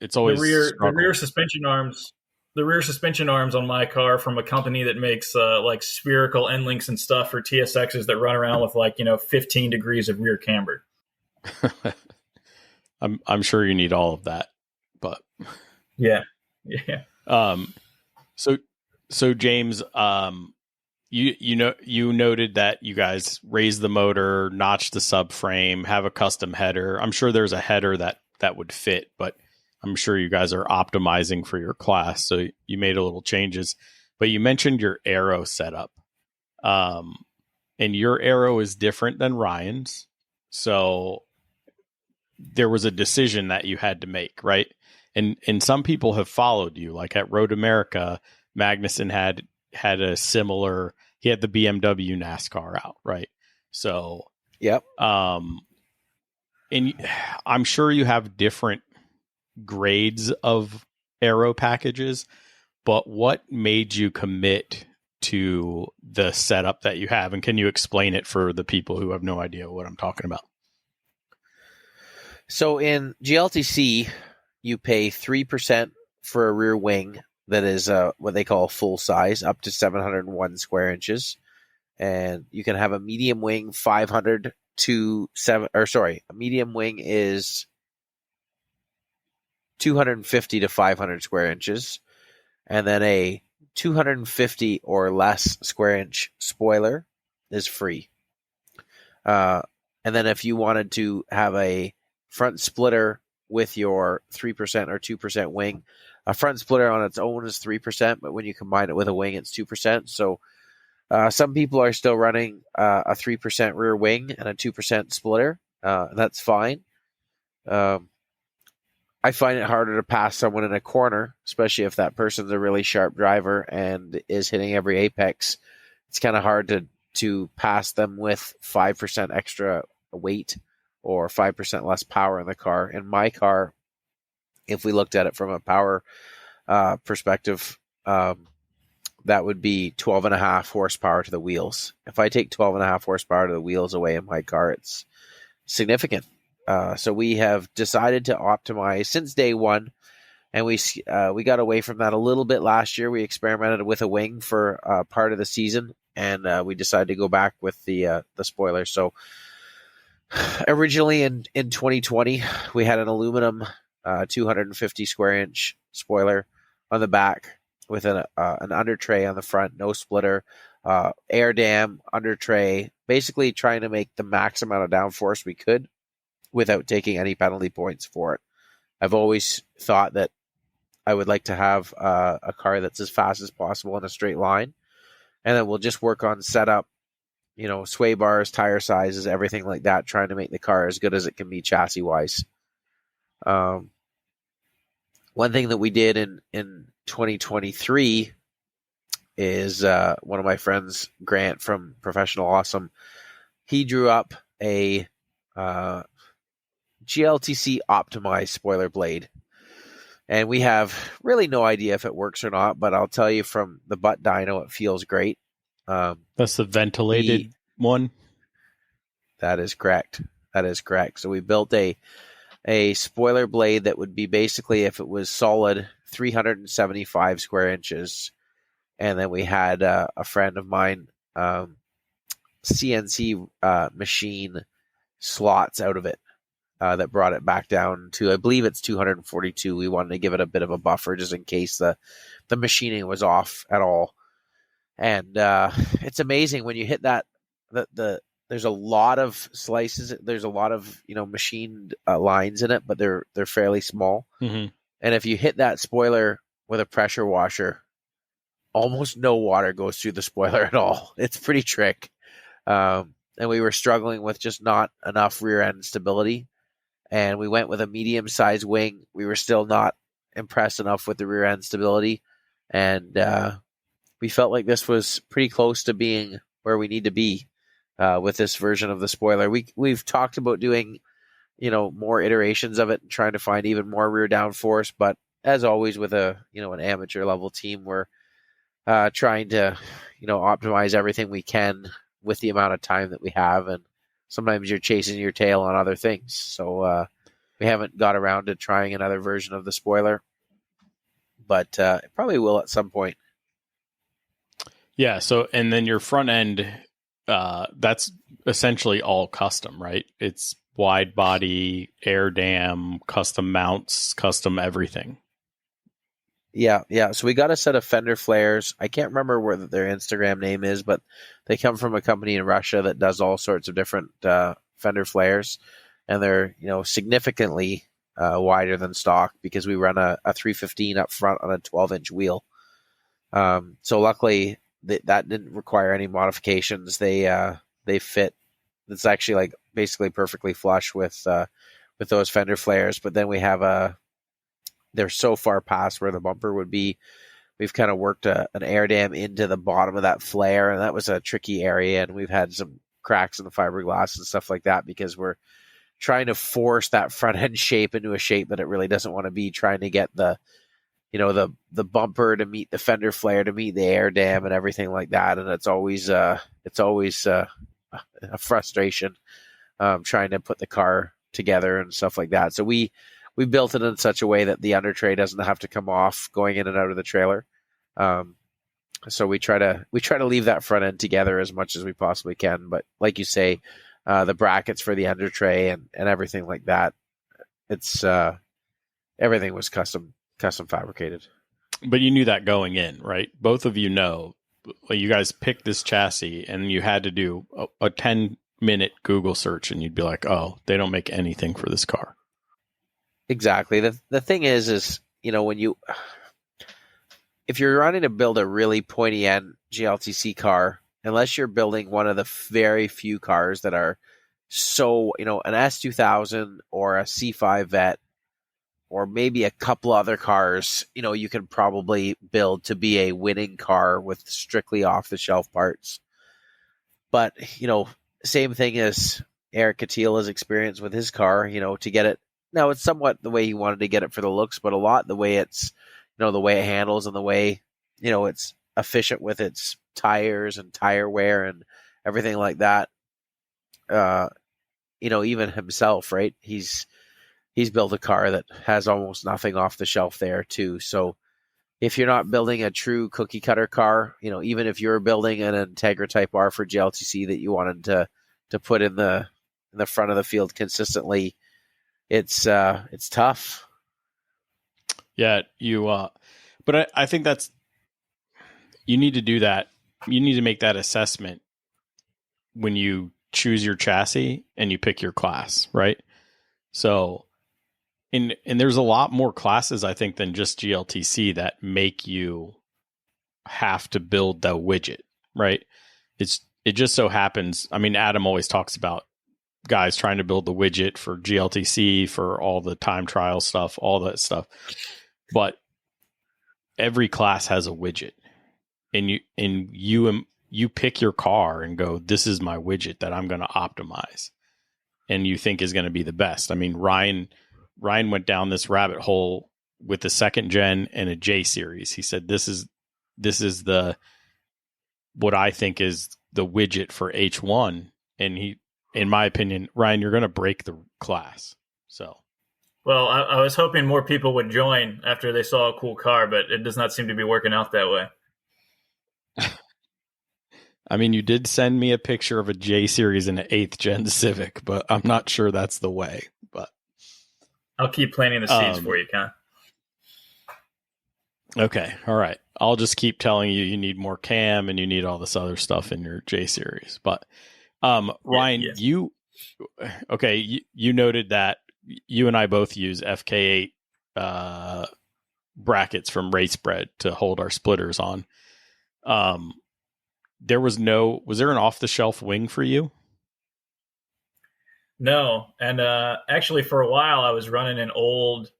it's always the rear suspension arms. The rear suspension arms on my car from a company that makes like spherical end links and stuff for TSXs that run around with like 15 degrees of rear camber. I'm sure you need all of that, but yeah. So James, you noted that you guys raised the motor, notched the subframe, have a custom header. I'm sure there's a header that would fit, but I'm sure you guys are optimizing for your class, so you made a little changes. But you mentioned your aero setup, and your aero is different than Ryan's, so there was a decision that you had to make, right? And some people have followed you, like at Road America, Magnuson had a similar. He had the BMW NASCAR out, right? So yep. And I'm sure you have different grades of aero packages, but what made you commit to the setup that you have, and can you explain it for the people who have no idea what I'm talking about? So in GLTC, you pay 3% for a rear wing that is what they call full size, up to 701 square inches, and you can have a medium wing 500 to 7. Or sorry, a medium wing is 250 to 500 square inches, and then a 250 or less square inch spoiler is free. And then if you wanted to have a front splitter with your 3% or 2% wing, a front splitter on its own is 3%, but when you combine it with a wing, it's 2%. So Some people are still running a 3% rear wing and a 2% splitter. That's fine. I find it harder to pass someone in a corner, especially if that person's a really sharp driver and is hitting every apex. It's kind of hard to pass them with 5% extra weight or 5% less power in the car. In my car, if we looked at it from a power perspective, that would be 12.5 horsepower to the wheels. If I take 12.5 horsepower to the wheels away in my car, it's significant. So we have decided to optimize since day one, and we got away from that a little bit last year. We experimented with a wing for part of the season, and we decided to go back with the spoiler. So originally in 2020, we had an aluminum 250 square inch spoiler on the back with an under tray on the front, no splitter, air dam, under tray, basically trying to make the max amount of downforce we could without taking any penalty points for it. I've always thought that I would like to have a car that's as fast as possible in a straight line, and then we'll just work on setup, sway bars, tire sizes, everything like that, trying to make the car as good as it can be chassis wise. One thing that we did in 2023 is one of my friends, Grant from Professional Awesome, he drew up a GLTC optimized spoiler blade. And we have really no idea if it works or not, but I'll tell you from the butt dyno, it feels great. That's the ventilated one? That is correct. So we built a spoiler blade that would be basically, if it was solid, 375 square inches. And then we had a friend of mine, CNC machine slots out of it. That brought it back down to, I believe it's 242. We wanted to give it a bit of a buffer just in case the machining was off at all. And it's amazing when you hit that. There's a lot of slices. There's a lot of machined lines in it, but they're fairly small. Mm-hmm. And if you hit that spoiler with a pressure washer, almost no water goes through the spoiler at all. It's pretty trick. And we were struggling with just not enough rear end stability. And we went with a medium-sized wing. We were still not impressed enough with the rear end stability. And we felt like this was pretty close to being where we need to be with this version of the spoiler. We've talked about doing, more iterations of it and trying to find even more rear downforce. But as always with an amateur level team, we're trying to, optimize everything we can with the amount of time that we have. And sometimes you're chasing your tail on other things. So we haven't got around to trying another version of the spoiler, but it probably will at some point. Yeah. So, and then your front end, that's essentially all custom, right? It's wide body, air dam, custom mounts, custom everything. Yeah. So we got a set of fender flares. I can't remember what their Instagram name is, but they come from a company in Russia that does all sorts of different fender flares, and they're significantly wider than stock because we run a 315 up front on a 12-inch wheel. So luckily that didn't require any modifications. They fit. It's actually basically perfectly flush with those fender flares. But then we have they're so far past where the bumper would be. We've kind of worked an air dam into the bottom of that flare, and that was a tricky area. And we've had some cracks in the fiberglass and stuff like that because we're trying to force that front end shape into a shape that it really doesn't want to be, trying to get the bumper to meet the fender flare, to meet the air dam and everything like that. And it's always a frustration trying to put the car together and stuff like that. So we built it in such a way that the under tray doesn't have to come off going in and out of the trailer. So we try to leave that front end together as much as we possibly can. But like you say, the brackets for the under tray and everything like that, it's everything was custom fabricated. But you knew that going in, right? Both of you guys picked this chassis and you had to do a 10-minute Google search and you'd be like, oh, they don't make anything for this car. Exactly. The thing is if you're running to build a really pointy end GLTC car, unless you're building one of the very few cars that are so, an S2000 or a C5 Vet, or maybe a couple other cars, you can probably build to be a winning car with strictly off-the-shelf parts. But, same thing as Eric Cattila's experience with his car, to get it. Now, it's somewhat the way he wanted to get it for the looks, but a lot the way it's, the way it handles and the way, it's efficient with its tires and tire wear and everything like that. Even himself, right? He's built a car that has almost nothing off the shelf there too. So if you're not building a true cookie cutter car, even if you're building an Integra Type R for GLTC that you wanted to put in the front of the field consistently, it's tough. Yeah, but I think you need to do that. You need to make that assessment when you choose your chassis and you pick your class, right? So, and there's a lot more classes, I think, than just GLTC that make you have to build the widget, right? It just so happens. I mean, Adam always talks about guys trying to build the widget for GLTC, for all the time trial stuff, all that stuff. But every class has a widget, and you pick your car and go, this is my widget that I'm going to optimize, and you think is going to be the best. I mean, Ryan went down this rabbit hole with the 2nd gen and a J series. He said, this is what I think is the widget for H1. And in my opinion, Ryan, you're going to break the class. So, well, I was hoping more people would join after they saw a cool car, but it does not seem to be working out that way. I mean, you did send me a picture of a J series and an 8th gen Civic, but I'm not sure that's the way. But I'll keep planting the seeds for you, Con. Okay. All right. I'll just keep telling you need more cam and you need all this other stuff in your J series. But Ryan, you noted that you and I both use FK8 brackets from RaceBred to hold our splitters on. Was there an off-the-shelf wing for you? No. And actually for a while I was running an old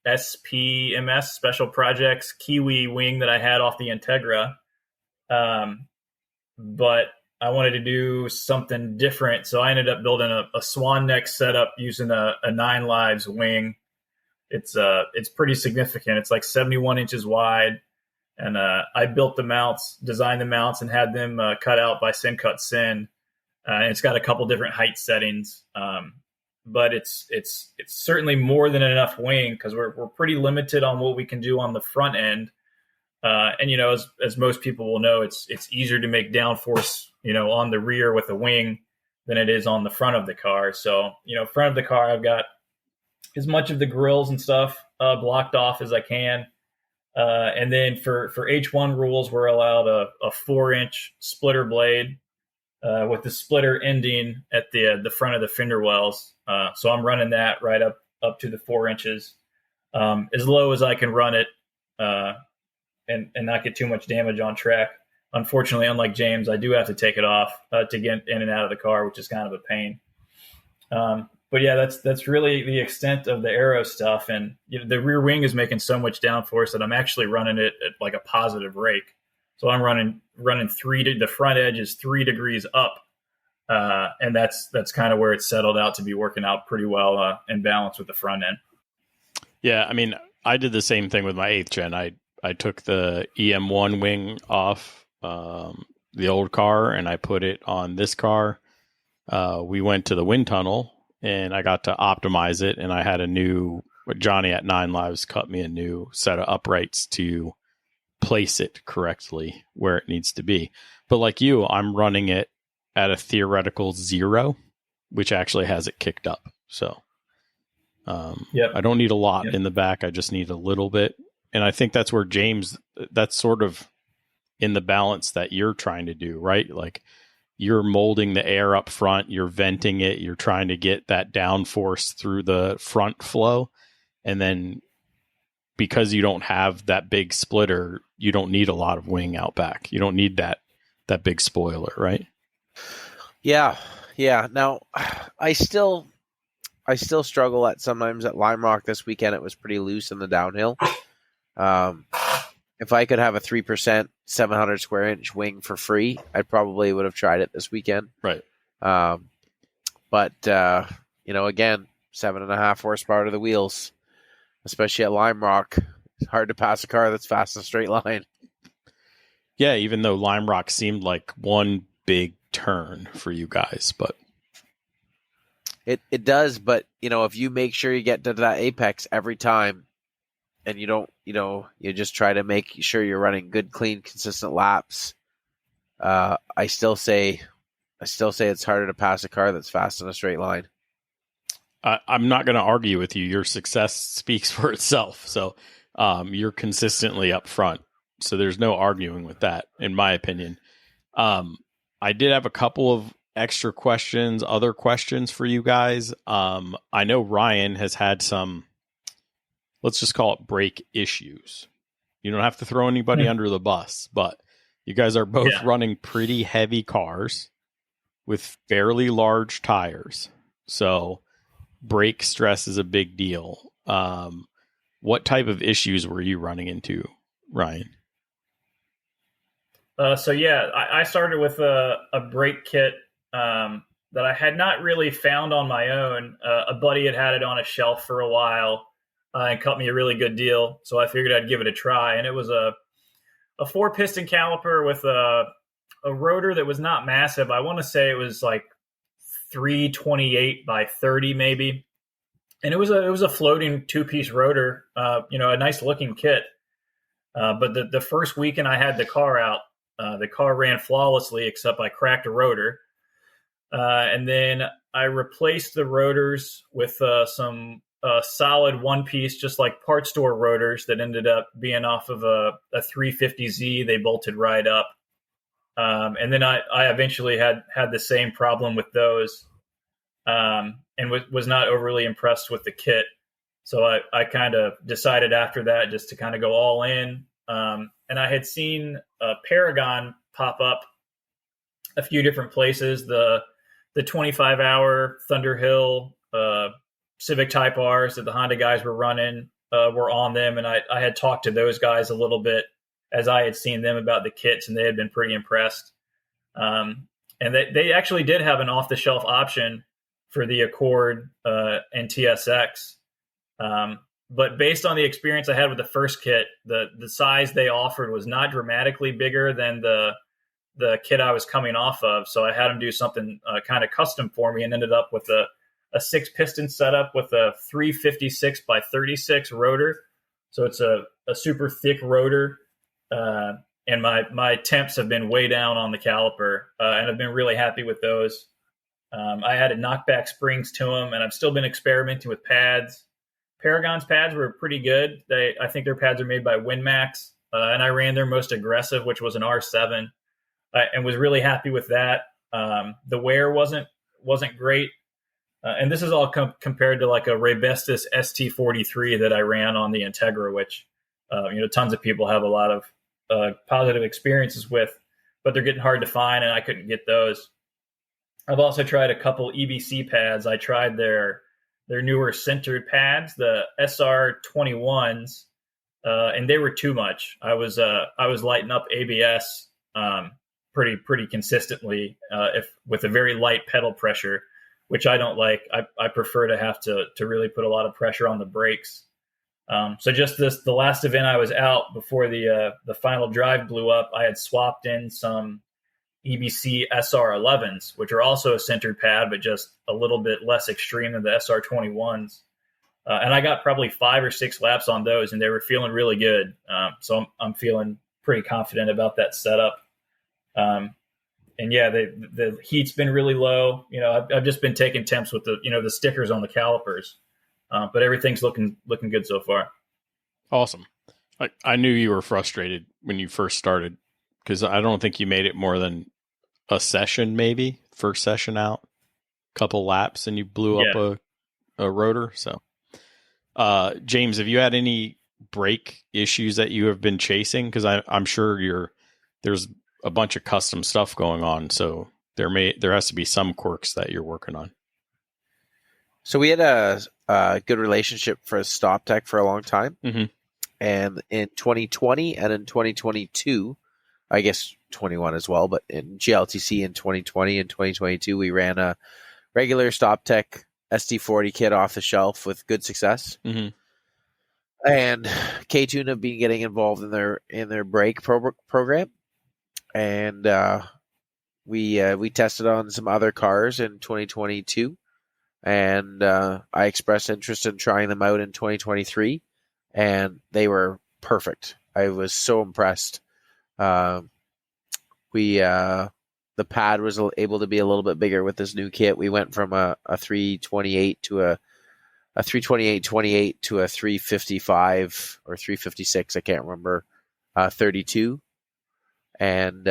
SPMS Special Projects Kiwi wing that I had off the Integra. But I wanted to do something different. So I ended up building a swan neck setup using a 9 Lives wing. It's pretty significant. It's like 71 inches wide. And I built the mounts, designed the mounts, and had them cut out by Sin Cut Sin. And it's got a couple different height settings, but it's certainly more than enough wing because we're pretty limited on what we can do on the front end. And as most people will know, it's easier to make downforce on the rear with a wing than it is on the front of the car. So front of the car, I've got as much of the grills and stuff blocked off as I can. And then for H1 rules, we're allowed a 4-inch splitter blade with the splitter ending at the front of the fender wells. So I'm running that right up to the 4 inches, as low as I can run it, and not get too much damage on track. Unfortunately, unlike James, I do have to take it off to get in and out of the car, which is kind of a pain. But yeah, that's really the extent of the aero stuff. And the rear wing is making so much downforce that I'm actually running it at like a positive rake. So I'm running the front edge is 3 degrees up. And that's kind of where it's settled out to be working out pretty well in balance with the front end. Yeah. I mean, I did the same thing with my 8th gen. I took the EM1 wing off the old car and I put it on this car. We went to the wind tunnel and I got to optimize it, and I had Johnny at 9 Lives cut me a new set of uprights to place it correctly where it needs to be. But like you, I'm running it at a theoretical 0, which actually has it kicked up. So I don't need a lot in the back. I just need a little bit. And I think that's where James, that's sort of in the balance that you're trying to do, right? Like you're molding the air up front, you're venting it, you're trying to get that downforce through the front flow. And then because you don't have that big splitter, you don't need a lot of wing out back. You don't need that that big spoiler, right? Yeah. Now, I still struggle sometimes at Lime Rock. This weekend it was pretty loose in the downhill. If I could have a 3% 700 square inch wing for free, I probably would have tried it this weekend. Right. But again, 7.5 horsepower to the wheels, especially at Lime Rock. It's hard to pass a car that's fast in a straight line. Yeah, even though Lime Rock seemed like one big turn for you guys, but it does. But if you make sure you get to that apex every time, and you don't, you just try to make sure you're running good, clean, consistent laps. I still say it's harder to pass a car that's fast in a straight line. I'm not going to argue with you. Your success speaks for itself. So you're consistently up front. So there's no arguing with that, in my opinion. I did have a couple of extra questions, other questions for you guys. I know Ryan has had some, let's just call it brake issues. You don't have to throw anybody under the bus, but you guys are both running pretty heavy cars with fairly large tires. So brake stress is a big deal. What type of issues were you running into, Ryan? I started with a brake kit that I had not really found on my own. A buddy had it on a shelf for a while and cut me a really good deal. So I figured I'd give it a try. And it was a 4-piston caliper with a rotor that was not massive. I want to say it was like 328 by 30 maybe. And it was a floating 2-piece rotor, a nice looking kit. But the first weekend I had the car out, the car ran flawlessly, except I cracked a rotor. And then I replaced the rotors with some solid 1-piece, just like part store rotors that ended up being off of a 350Z. They bolted right up. And then I eventually had the same problem with those and was not overly impressed with the kit. So I kind of decided after that just to kind of go all in. And I had seen Paragon pop up a few different places. The 25-hour Thunderhill Civic Type Rs that the Honda guys were running were on them. And I had talked to those guys a little bit as I had seen them about the kits, and they had been pretty impressed. And they actually did have an off-the-shelf option for the Accord and TSX. But based on the experience I had with the first kit, the size they offered was not dramatically bigger than the kit I was coming off of. So I had them do something kind of custom for me and ended up with a 6-piston setup with a 356 by 36 rotor. So it's a super thick rotor. And my temps have been way down on the caliper, and I've been really happy with those. I added knockback springs to them, and I've still been experimenting with pads. Paragon's pads were pretty good. I think their pads are made by WinMax, and I ran their most aggressive, which was an R7, and was really happy with that. The wear wasn't great, and this is all compared to like a Raybestos ST43 that I ran on the Integra, which tons of people have a lot of positive experiences with, but they're getting hard to find, and I couldn't get those. I've also tried a couple EBC pads. I tried their newer centered pads, the SR21s, and they were too much. I was lighting up ABS pretty consistently if with a very light pedal pressure, which I don't like. I prefer to have to really put a lot of pressure on the brakes. So just the last event I was out before the final drive blew up, I had swapped in some EBC SR11s, which are also a centered pad, but just a little bit less extreme than the SR21s. And I got probably 5 or 6 laps on those, and they were feeling really good. So I'm feeling pretty confident about that setup. And yeah, the heat's been really low. I've just been taking temps with the stickers on the calipers. But everything's looking good so far. Awesome. I knew you were frustrated when you first started because I don't think you made it more than a session, maybe first session out, couple laps, and you blew up a rotor. So, James, have you had any brake issues that you have been chasing? Because I'm sure there's a bunch of custom stuff going on. So there has to be some quirks that you're working on. So we had a good relationship for Stop Tech for a long time. Mm-hmm. And in 2020 and in 2022, I guess 21 as well, but in GLTC in 2020 and 2022, we ran a regular Stop Tech SD40 kit off the shelf with good success. Mm-hmm. And K-Tune have been getting involved in their brake program. And we tested on some other cars in 2022. And I expressed interest in trying them out in 2023. And they were perfect. I was so impressed. The pad was able to be a little bit bigger with this new kit. We went from a 328 to a 328/28 to a 355 or 356. I can't remember. 32, and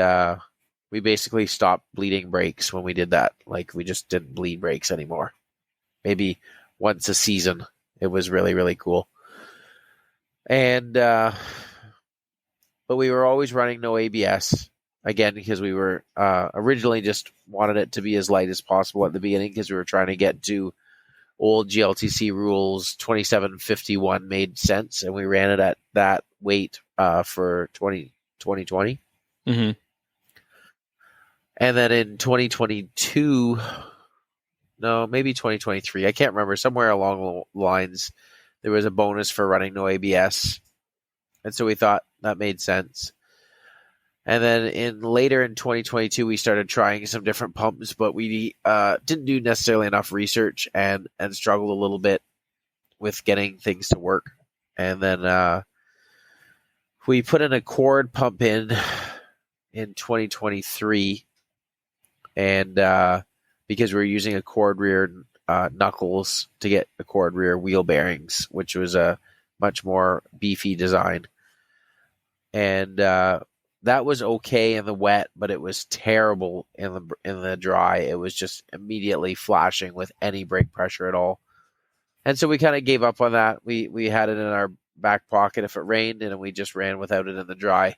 we basically stopped bleeding brakes when we did that. Like, we just didn't bleed brakes anymore. Maybe once a season. It was really, really cool. And but we were always running no ABS, again, because we were originally just wanted it to be as light as possible at the beginning, because we were trying to get to old GLTC rules. 2751 made sense, and we ran it at that weight for 2020. Mm-hmm. And then in 2022, no, maybe 2023, I can't remember, somewhere along the lines, there was a bonus for running no ABS. And so we thought that made sense. And then later in 2022, we started trying some different pumps, but we didn't do necessarily enough research and struggled a little bit with getting things to work. And then we put an Accord pump in 2023, and because we were using Accord rear knuckles to get Accord rear wheel bearings, which was a much more beefy design. And that was okay in the wet, but it was terrible in the dry. It was just immediately flashing with any brake pressure at all. And so we kind of gave up on that. We had it in our back pocket if it rained, and we just ran without it in the dry.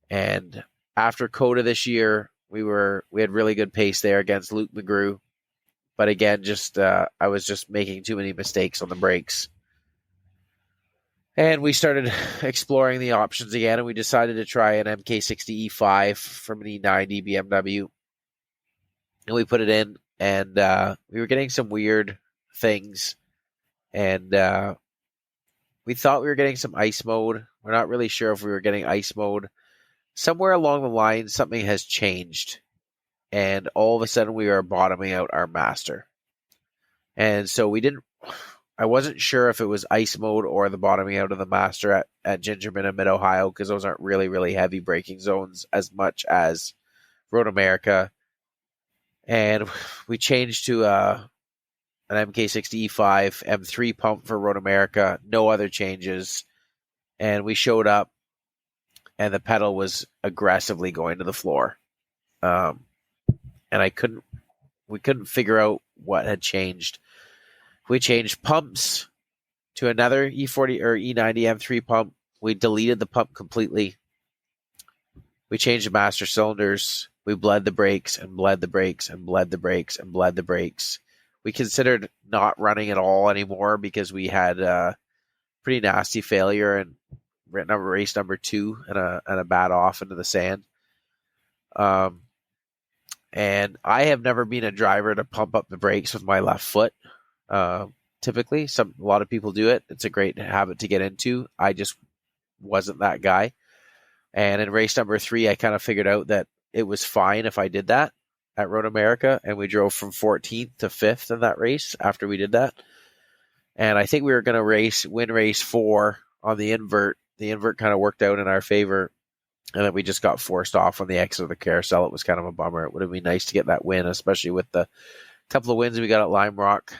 And after COTA this year, we had really good pace there against Luke McGrew. But again, just I was just making too many mistakes on the brakes. And we started exploring the options again, and we decided to try an MK60 E5 from an E90 BMW. And we put it in, and we were getting some weird things. And we thought we were getting some ice mode. We're not really sure if we were getting ice mode. Somewhere along the line, something has changed. And all of a sudden, we were bottoming out our master. And so I wasn't sure if it was ice mode or the bottoming out of the master at Gingerman and Mid-Ohio, because those aren't really, really heavy braking zones as much as Road America. And we changed to an MK60 E5 M3 pump for Road America, no other changes. And we showed up, and the pedal was aggressively going to the floor. And we couldn't figure out what had changed. We changed pumps to another E40 or E90 M3 pump. We deleted the pump completely. We changed the master cylinders. We bled the brakes and bled the brakes and bled the brakes and bled the brakes. We considered not running at all anymore because we had a pretty nasty failure in race number 2 and a bad off into the sand. And I have never been a driver to pump up the brakes with my left foot. Typically, a lot of people do it. It's a great habit to get into. I just wasn't that guy. And in race number 3, I kind of figured out that it was fine if I did that at Road America, and we drove from 14th to 5th in that race after we did that. And I think we were going to win race 4 on the invert. The invert kind of worked out in our favor, and then we just got forced off on the exit of the carousel. It was kind of a bummer. It would have been nice to get that win, especially with the couple of wins we got at Lime Rock.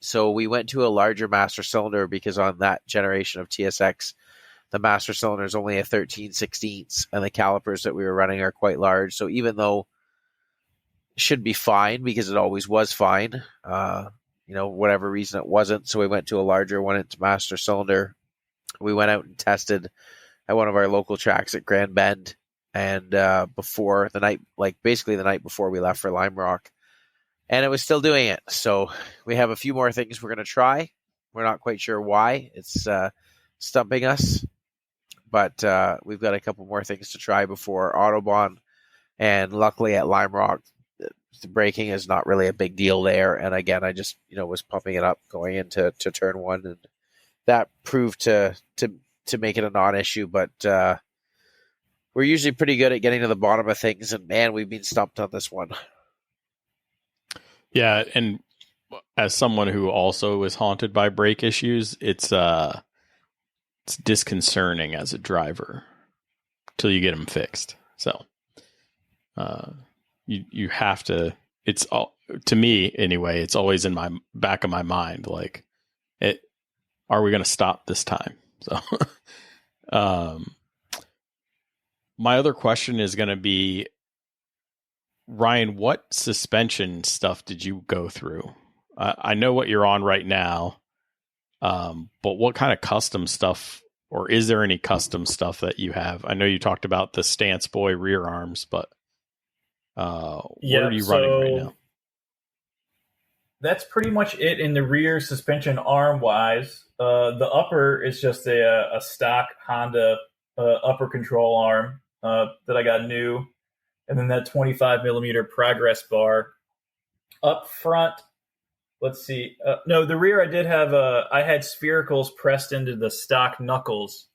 So we went to a larger master cylinder because on that generation of TSX, the master cylinder is only a 13/16, and the calipers that we were running are quite large. So even though it should be fine, because it always was fine, whatever reason it wasn't. So we went to a larger 1-inch master cylinder. We went out and tested at one of our local tracks at Grand Bend, and before the night, like basically the night before we left for Lime Rock, and it was still doing it. So we have a few more things we're going to try. We're not quite sure why it's stumping us, but we've got a couple more things to try before Autobahn. And luckily at Lime Rock, the braking is not really a big deal there. And again, I just was pumping it up going into turn one, and that proved to make it a non-issue. But we're usually pretty good at getting to the bottom of things, and man, we've been stumped on this one. Yeah, and as someone who also is haunted by brake issues, it's disconcerting as a driver till you get them fixed. So you have to. It's all, to me anyway. It's always in my back of my mind. Like, are we going to stop this time? So, my other question is going to be, Ryan, what suspension stuff did you go through? I know what you're on right now, but what kind of custom stuff, or is there any custom stuff that you have? I know you talked about the Stance Boy rear arms, but what are you running right now? That's pretty much it in the rear suspension arm wise. The upper is just a stock Honda upper control arm that I got new. And then that 25 millimeter progress bar up front. Let's see. No, the rear I did have. I had sphericals pressed into the stock knuckles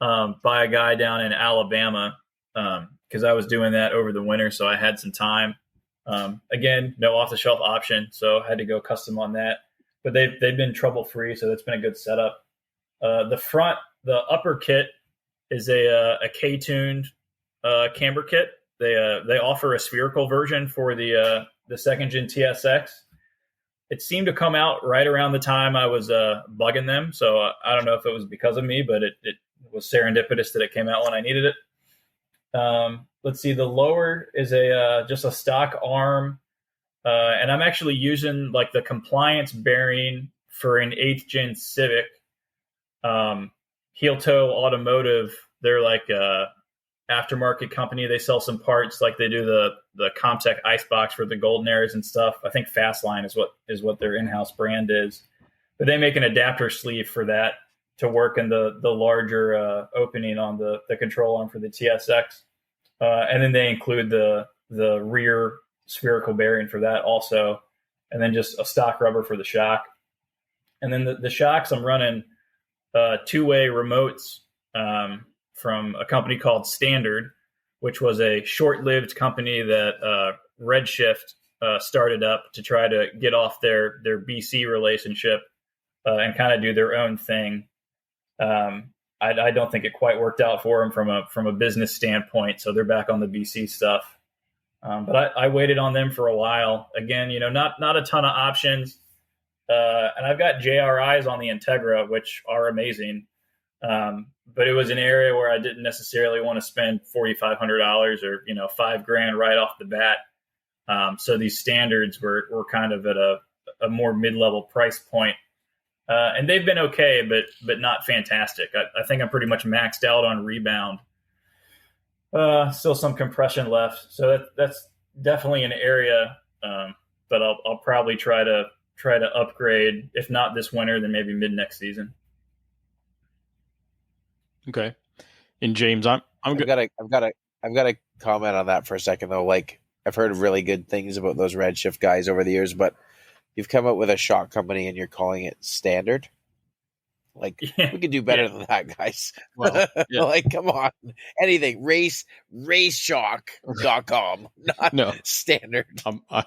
by a guy down in Alabama because I was doing that over the winter, so I had some time. Again, no off the shelf option, so I had to go custom on that. But they've been trouble free, so that's been a good setup. The front, the upper kit is a K-tuned camber kit. They offer a spherical version for the second gen TSX. It seemed to come out right around the time I was bugging them, so I don't know if it was because of me, but it was serendipitous that it came out when I needed it. Let's see, the lower is just a stock arm, and I'm actually using like the compliance bearing for an 8th gen Civic. Heel Toe Automotive, they're like aftermarket company. They sell some parts, like they do the Comtech Icebox for the Golden Airs and stuff. I think Fastline is what their in-house brand is. But they make an adapter sleeve for that to work in the larger opening on the control arm for the TSX. And then they include the rear spherical bearing for that also. And then just a stock rubber for the shock. And then the shocks, I'm running two-way remotes from a company called Standard, which was a short-lived company that Redshift started up to try to get off their BC relationship and kind of do their own thing. I don't think it quite worked out for them from a business standpoint, so they're back on the BC stuff. But I waited on them for a while. Again, not a ton of options. And I've got JRIs on the Integra, which are amazing. But it was an area where I didn't necessarily want to spend $4,500 or $5,000 right off the bat. So these standards were kind of at a more mid-level price point. And they've been okay, but not fantastic. I think I'm pretty much maxed out on rebound. Still some compression left, so that's definitely an area. But I'll probably try to upgrade, if not this winter, then maybe mid next season. Okay. And James, I've got to comment on that for a second though. Like, I've heard really good things about those Redshift guys over the years, but you've come up with a shock company and you're calling it Standard. Like, we could do better than that, guys. Well, yeah. Like, come on. Anything. RaceShock.com, not Standard.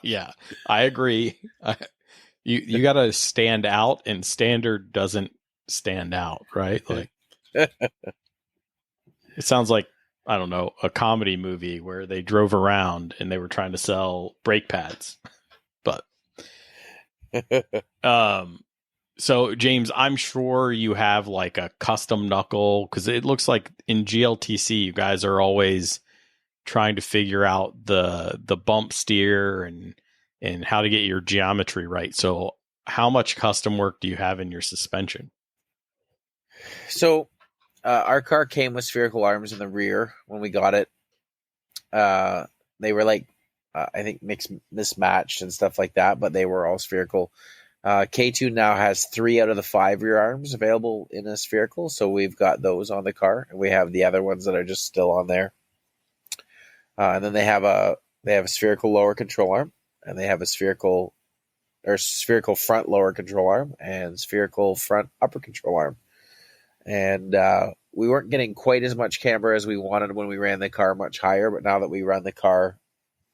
Yeah, I agree. You got to stand out, and Standard doesn't stand out, right? Like, it sounds like, I don't know, a comedy movie where they drove around and they were trying to sell brake pads. But so James, I'm sure you have like a custom knuckle, because it looks like in GLTC you guys are always trying to figure out the bump steer and how to get your geometry right. So how much custom work do you have in your suspension? So our car came with spherical arms in the rear when we got it. They were like, I think mismatched and stuff like that, but they were all spherical. K2 now has 3 out of the 5 rear arms available in a spherical, so we've got those on the car, and we have the other ones that are just still on there. And then they have a spherical lower control arm, and they have a spherical front lower control arm and spherical front upper control arm. And we weren't getting quite as much camber as we wanted when we ran the car much higher, but now that we run the car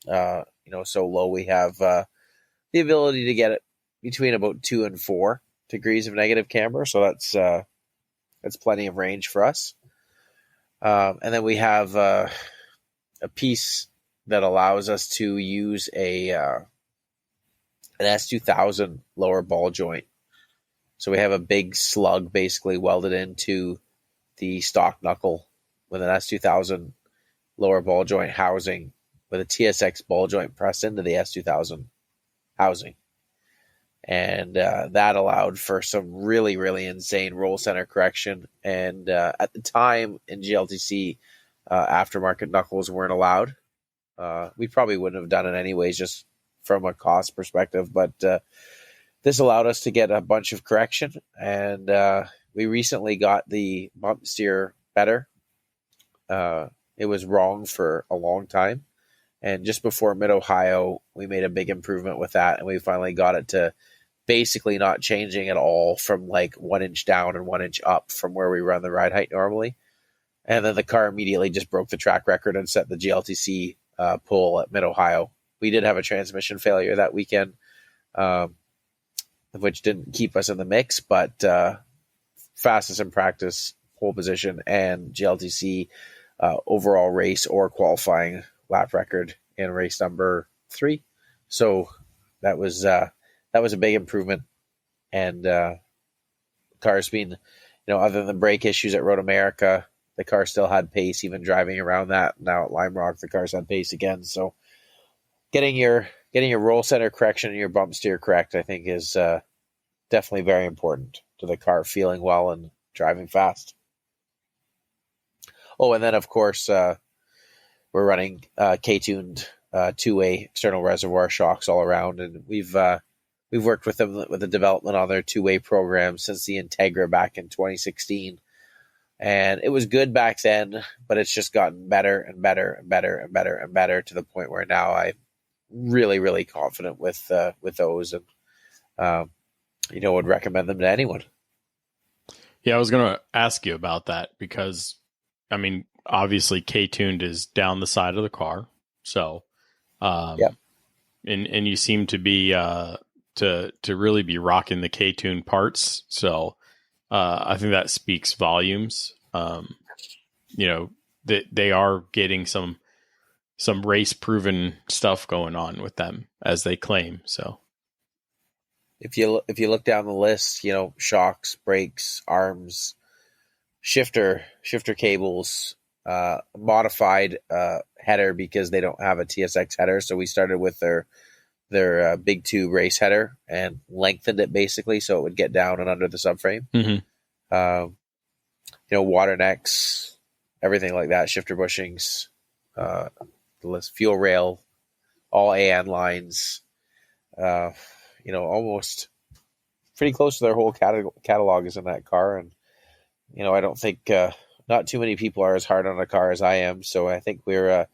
so low, we have the ability to get it between about 2 and 4 degrees of negative camber, so that's plenty of range for us. And then we have a piece that allows us to use an S2000 lower ball joint. So we have a big slug basically welded into the stock knuckle with an S2000 lower ball joint housing with a TSX ball joint pressed into the S2000 housing. And that allowed for some really, really insane roll center correction. And at the time in GLTC, aftermarket knuckles weren't allowed. We probably wouldn't have done it anyways, just from a cost perspective. But this allowed us to get a bunch of correction. And we recently got the bump steer better. It was wrong for a long time. And just before Mid-Ohio, we made a big improvement with that. And we finally got it to basically not changing at all from like 1 inch down and 1 inch up from where we run the ride height normally. And then the car immediately just broke the track record and set the GLTC pull at Mid-Ohio. We did have a transmission failure that weekend, which didn't keep us in the mix, but fastest in practice, pole position, and GLTC overall race or qualifying lap record in race number 3. So that was a big improvement. And car's been, other than brake issues at Road America, the car still had pace even driving around that. Now at Lime Rock, the car's had pace again. So getting your roll center correction and your bump steer correct, I think, is definitely very important to the car feeling well and driving fast. Oh, and then of course we're running K-tuned 2-way external reservoir shocks all around, and we've worked with them with the development on their 2-way program since the Integra back in 2016. And it was good back then, but it's just gotten better and better and better and better and better to the point where now I'm really, really confident with those, and would recommend them to anyone. Yeah, I was going to ask you about that because, I mean, obviously K-tuned is down the side of the car, so and you seem to be to really be rocking the K-tuned parts, so I think that speaks volumes. That they are getting some race proven stuff going on with them, as they claim. So if you look down the list, shocks, brakes, arms, shifter cables, modified header because they don't have a TSX header, so we started with their big 2 race header and lengthened it basically so it would get down and under the subframe. Mm-hmm. Water necks, everything like that, shifter bushings, the list, fuel rail, all AN lines, almost pretty close to their whole catalog is in that car. And, I don't think not too many people are as hard on a car as I am. So I think we're,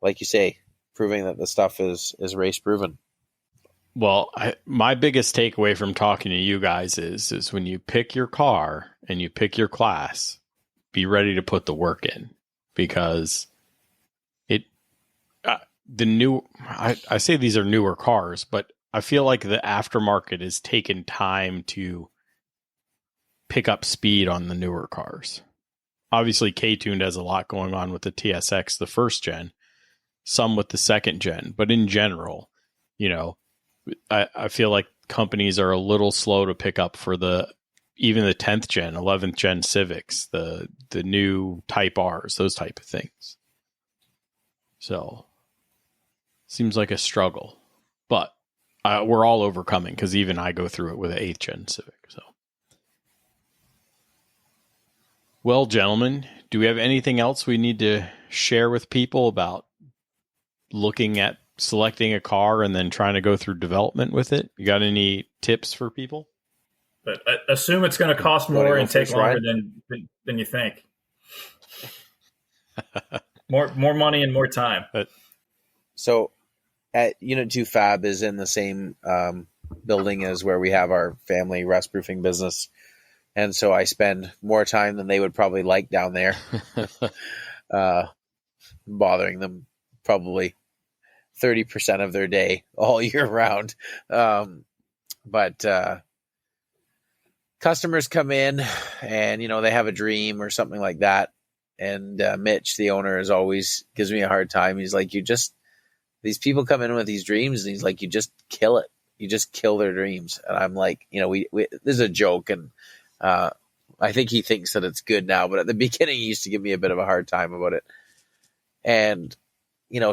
like you say, proving that the stuff is race proven. Well, my biggest takeaway from talking to you guys is when you pick your car and you pick your class, be ready to put the work in, because I say these are newer cars, but I feel like the aftermarket has taken time to pick up speed on the newer cars. Obviously, K-tuned has a lot going on with the TSX, the first gen, some with the second gen, but in general, I feel like companies are a little slow to pick up for even the 10th gen, 11th gen Civics, the new Type Rs, those type of things. So seems like a struggle, but we're all overcoming, because even I go through it with an 8th gen Civic. So, well, gentlemen, do we have anything else we need to share with people about looking at selecting a car and then trying to go through development with it? You got any tips for people? But assume it's going to cost more and take longer than you think. More money and more time. So at Unit 2 Fab is in the same building as where we have our family rust proofing business. And so I spend more time than they would probably like down there, bothering them probably 30% of their day all year round. But customers come in and, they have a dream or something like that. And Mitch, the owner, is always gives me a hard time. He's like, these people come in with these dreams, and he's like, you just kill it. You just kill their dreams. And I'm like, we this is a joke, and I think he thinks that it's good now, but at the beginning he used to give me a bit of a hard time about it. And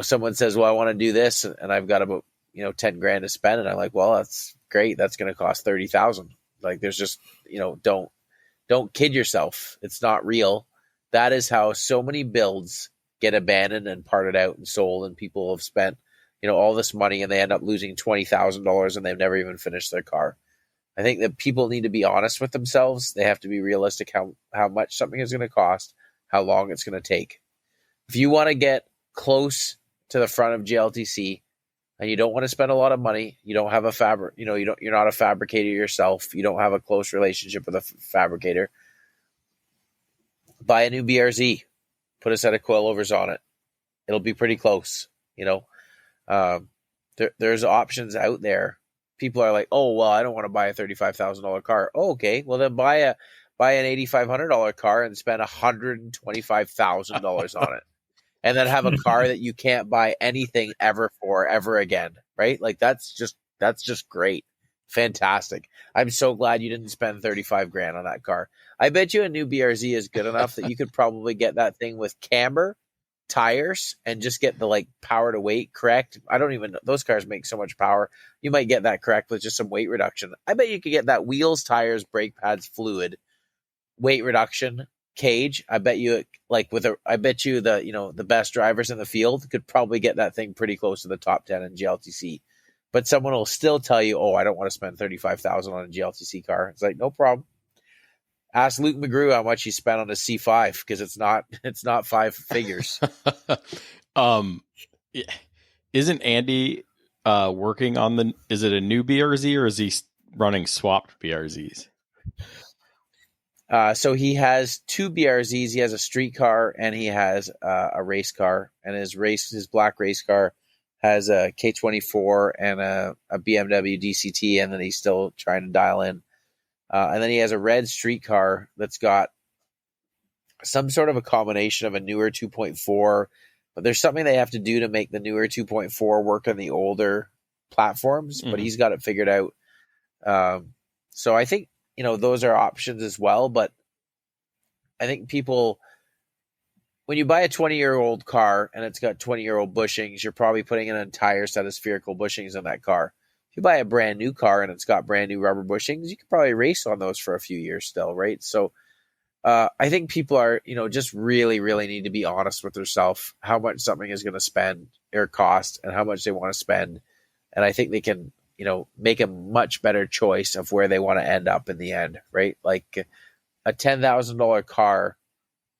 someone says, well, I want to do this, and I've got about 10 grand to spend, and I'm like, well, that's great. That's going to cost 30,000. Like, there's just don't kid yourself. It's not real. That is how so many builds get abandoned and parted out and sold, and people have spent, all this money, and they end up losing $20,000 and they've never even finished their car. I think that people need to be honest with themselves. They have to be realistic how much something is going to cost, how long it's going to take. If you want to get close to the front of GLTC and you don't want to spend a lot of money, you don't have a you're not a fabricator yourself, you don't have a close relationship with a fabricator, buy a new BRZ, put a set of coilovers on it. It'll be pretty close. There's options out there. People are like, oh, well, I don't want to buy a $35,000 car. Oh, okay. Well, then buy an $8,500 car and spend $125,000 on it. And then have a car that you can't buy anything ever again. Right? Like, that's just great. Fantastic. I'm so glad you didn't spend 35 grand on that car. I bet you a new BRZ is good enough that you could probably get that thing with camber, tires, and just get the power to weight correct. I don't even know. Those cars make so much power. You might get that correct with just some weight reduction. I bet you could get that wheels, tires, brake pads, fluid, weight reduction, cage. I bet you the best drivers in the field could probably get that thing pretty close to the top 10 in GLTC. But someone will still tell you, oh, I don't want to spend $35,000 on a GLTC car. It's like, no problem. Ask Luke McGrew how much he spent on a C5, because it's not five figures. Isn't Andy working on is it a new BRZ, or is he running swapped BRZs? So he has two BRZs. He has a street car and he has a race car, and his black race car has a K24 and a BMW DCT, and then he's still trying to dial in. And then he has a red street car that's got some sort of a combination of a newer 2.4, but there's something they have to do to make the newer 2.4 work on the older platforms, but he's got it figured out. So I think, those are options as well, but I think people, when you buy a 20-year-old car and it's got 20-year-old bushings, you're probably putting an entire set of spherical bushings in that car. If you buy a brand new car and it's got brand new rubber bushings, you could probably race on those for a few years still, right? So I think people are, just really, really need to be honest with themselves, how much something is going to spend or cost and how much they want to spend. And I think they can, make a much better choice of where they want to end up in the end, right? Like a $10,000 car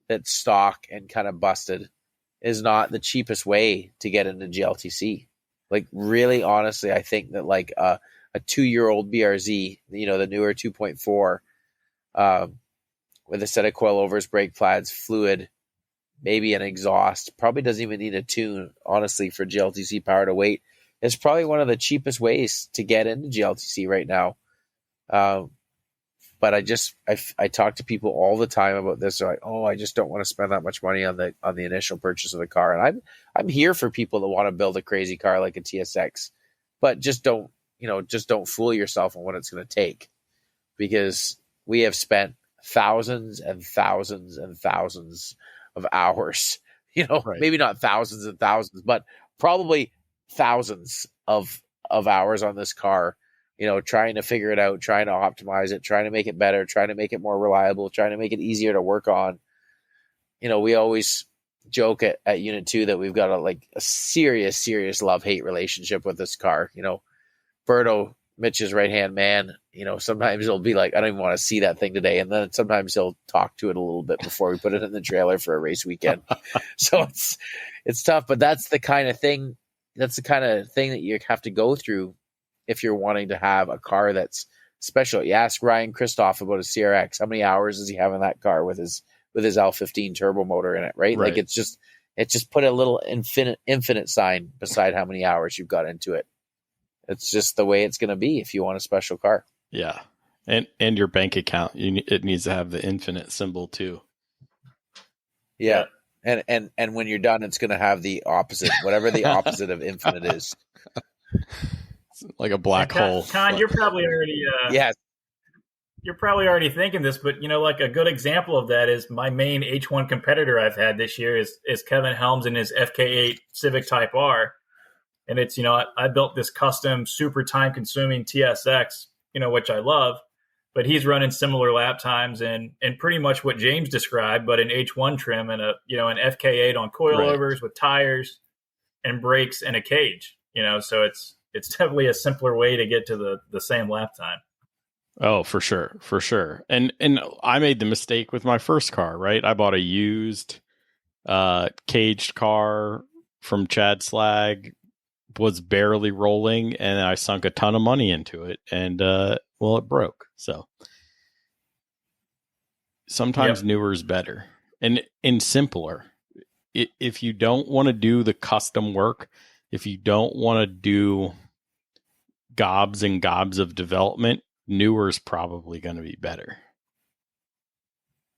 that's stock and kind of busted is not the cheapest way to get into GLTC. Like, really, honestly, I think that a 2-year-old BRZ, the newer 2.4, with a set of coilovers, brake pads, fluid, maybe an exhaust, probably doesn't even need a tune, honestly, for GLTC power to weight. It's probably one of the cheapest ways to get into GLTC right now. But I talk to people all the time about this. They're like, oh, I just don't want to spend that much money on the initial purchase of the car. And I'm here for people that want to build a crazy car like a TSX, but just don't fool yourself on what it's going to take, because we have spent thousands and thousands and thousands of hours, right. Maybe not thousands and thousands, but probably thousands of hours on this car, trying to figure it out, trying to optimize it, trying to make it better, trying to make it more reliable, trying to make it easier to work on. We always joke at Unit 2 that we've got a serious love-hate relationship with this car. Berto, Mitch's right-hand man, sometimes he'll be like, I don't even want to see that thing today. And then sometimes he'll talk to it a little bit before we put it in the trailer for a race weekend. So it's tough, but that's the kind of thing that you have to go through if you're wanting to have a car that's special. You ask Ryan Christoph about a CRX. How many hours does he have in that car with his L15 turbo motor in it, right? Like it's just put a little infinite sign beside how many hours you've got into it. It's just the way it's going to be if you want a special car. Yeah. And your bank account, it needs to have the infinite symbol too. Yeah. And when you're done, it's going to have the opposite, whatever the opposite of infinite is. It's like a black hole. Con, you're probably already yes. You're probably already thinking this, but like a good example of that is my main H1 competitor I've had this year is Kevin Helms in his FK8 Civic Type R. And it's, I built this custom super time consuming TSX, which I love, but he's running similar lap times and pretty much what James described, but an H1 trim and an FK8 on coilovers with tires and brakes and a cage, so it's definitely a simpler way to get to the same lap time. Oh, for sure. And I made the mistake with my first car, right? I bought a used caged car from Chad Slag, was barely rolling, and I sunk a ton of money into it, and it broke. So sometimes newer is better and simpler. If you don't want to do the custom work, if you don't want to do gobs and gobs of development, newer is probably going to be better,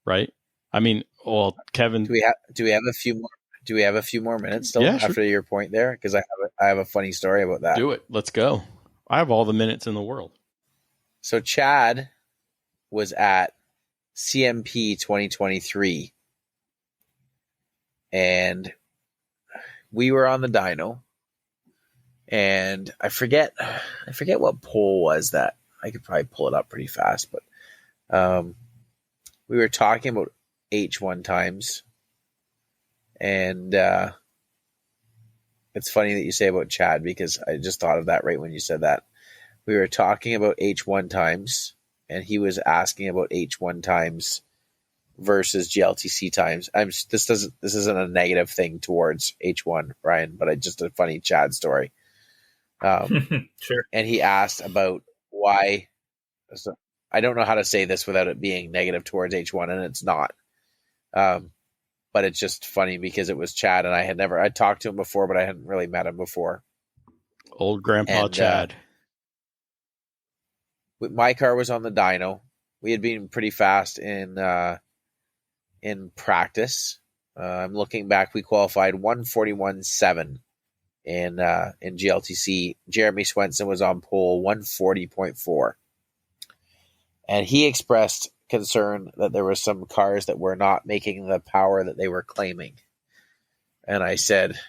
right? I mean, well, Kevin, do we have a few more? Do we have a few more minutes still after your point there? Because I have a funny story about that. Do it. Let's go. I have all the minutes in the world. So Chad was at CMP 2023, and we were on the dyno, and I forget what pole was that. I could probably pull it up pretty fast, but we were talking about H1 times, and it's funny that you say about Chad because I just thought of that right when you said that. We were talking about H1 times, and he was asking about H1 times versus GLTC times. This isn't a negative thing towards H1, Ryan, but just a funny Chad story. Sure. And he asked about why. So I don't know how to say this without it being negative towards H1, and it's not. But it's just funny because it was Chad, and I talked to him before, but I hadn't really met him before. Old Grandpa Chad. My car was on the dyno. We had been pretty fast in practice. I'm looking back. We qualified 141.7 in GLTC. Jeremy Swenson was on pole 140.4, and he expressed concern that there were some cars that were not making the power that they were claiming. And I said,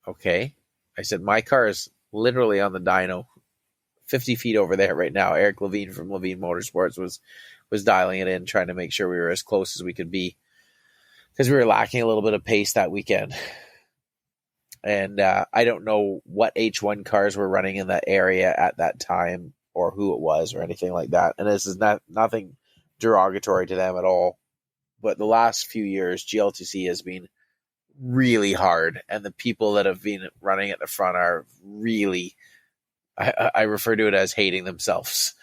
okay. I said, my car is literally on the dyno 50 feet over there right now. Eric Levine from Levine Motorsports was dialing it in, trying to make sure we were as close as we could be because we were lacking a little bit of pace that weekend. And I don't know what H1 cars were running in that area at that time or who it was or anything like that. And this is nothing derogatory to them at all. But the last few years, GLTC has been really hard. And the people that have been running at the front are really, I refer to it as hating themselves.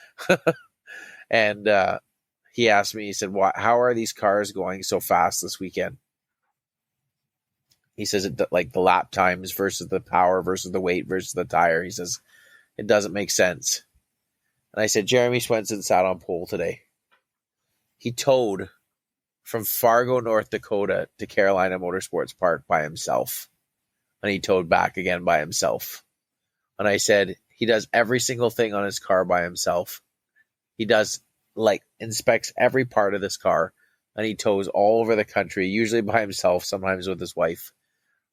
And he asked me, he said, how are these cars going so fast this weekend? He says, like the lap times versus the power versus the weight versus the tire. He says, it doesn't make sense. And I said, Jeremy Swenson sat on pole today. He towed from Fargo, North Dakota to Carolina Motorsports Park by himself. And he towed back again by himself. And I said, he does every single thing on his car by himself. He does inspects every part of this car. And he tows all over the country, usually by himself, sometimes with his wife.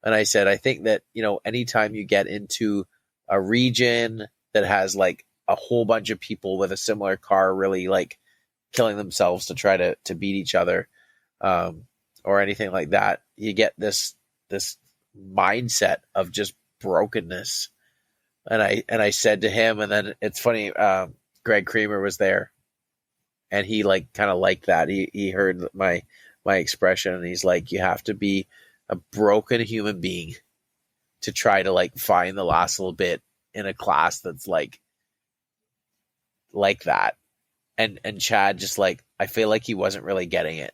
And I said, I think that, anytime you get into a region that has a whole bunch of people with a similar car really killing themselves to try to beat each other, or anything like that. You get this mindset of just brokenness. And I said to him, and then it's funny, Greg Creamer was there, and he like kind of liked that. He heard my expression, and he's like, you have to be a broken human being to try to like find the last little bit in a class that's like that. And Chad just like, I feel like he wasn't really getting it.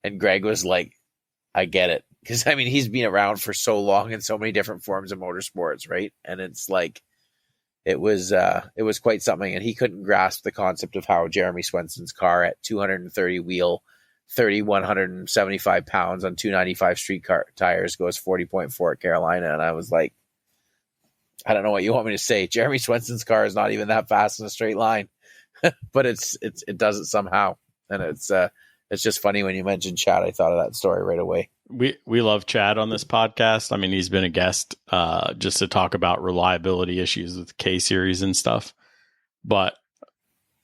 And Greg was like, I get it. Because, I mean, he's been around for so long in so many different forms of motorsports, right? And it's like, it was quite something. And he couldn't grasp the concept of how Jeremy Swenson's car at 230 wheel, 3,175 pounds on 295 street car tires goes 40.4 at Carolina. And I was like, I don't know what you want me to say. Jeremy Swenson's car is not even that fast in a straight line, but it does it somehow. And it's just funny when you mentioned Chad. I thought of that story right away. We love Chad on this podcast. I mean, he's been a guest just to talk about reliability issues with K series and stuff. But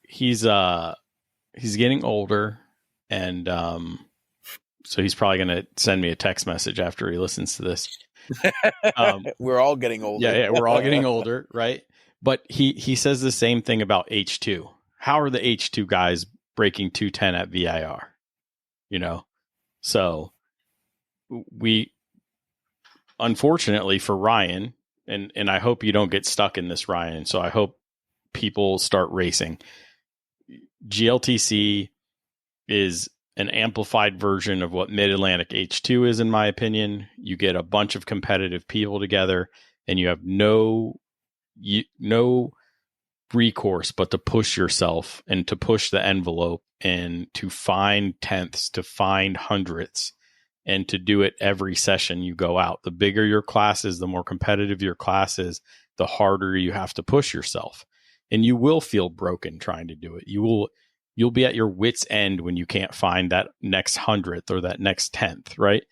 he's getting older, and so he's probably going to send me a text message after he listens to this. We're all getting older. Yeah, we're all getting older, right? But he says the same thing about H2. How are the H2 guys breaking 210 at VIR? You know, so we, unfortunately for Ryan, and I hope you don't get stuck in this, Ryan. So I hope people start racing. GLTC is an amplified version of what Mid-Atlantic H2 is, in my opinion. You get a bunch of competitive people together, and you have no recourse but to push yourself and to push the envelope and to find tenths, to find hundredths, and to do it every session you go out. The bigger your class is, the more competitive your class is, the harder you have to push yourself. And you will feel broken trying to do it. You'll be at your wit's end when you can't find that next hundredth or that next tenth, right?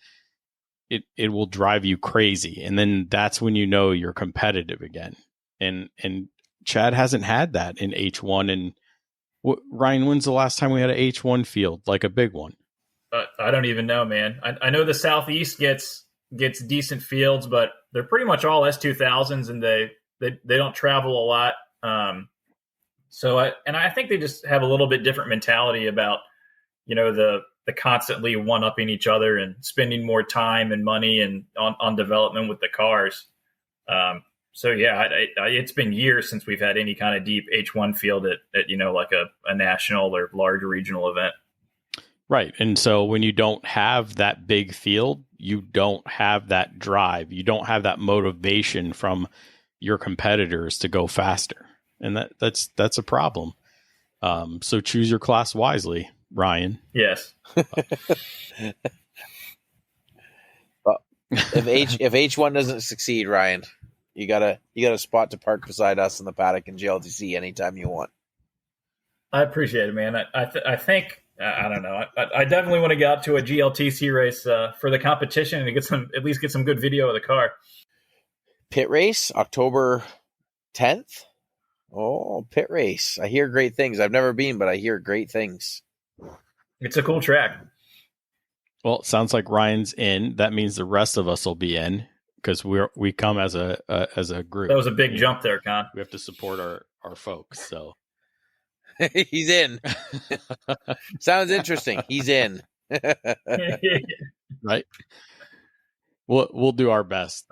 It will drive you crazy. And then that's when you know you're competitive again. And Chad hasn't had that in H1. And Ryan, when's the last time we had an H1 field, like a big one? I don't even know, man. I know the Southeast gets decent fields, but they're pretty much all S2000s, and they don't travel a lot. So I think they just have a little bit different mentality about, you know, the constantly one-upping each other and spending more time and money and on development with the cars. So yeah, it's been years since we've had any kind of deep H1 field at you know, like a national or large regional event. Right. And so when you don't have that big field, you don't have that drive. You don't have that motivation from your competitors to go faster. And that's a problem. So choose your class wisely, Ryan. Yes. Well, if H1 doesn't succeed, Ryan, you got a spot to park beside us in the paddock in GLTC anytime you want. I appreciate it, man. I think I don't know. I definitely want to get out to a GLTC race for the competition and at least get some good video of the car. Pit race, October 10th. Oh, pit race. I hear great things. I've never been, but I hear great things. It's a cool track. Well, it sounds like Ryan's in. That means the rest of us will be in because we come as a group. That was a big jump there, Con. We have to support our folks. So he's in. Sounds interesting. He's in. Right. We'll do our best.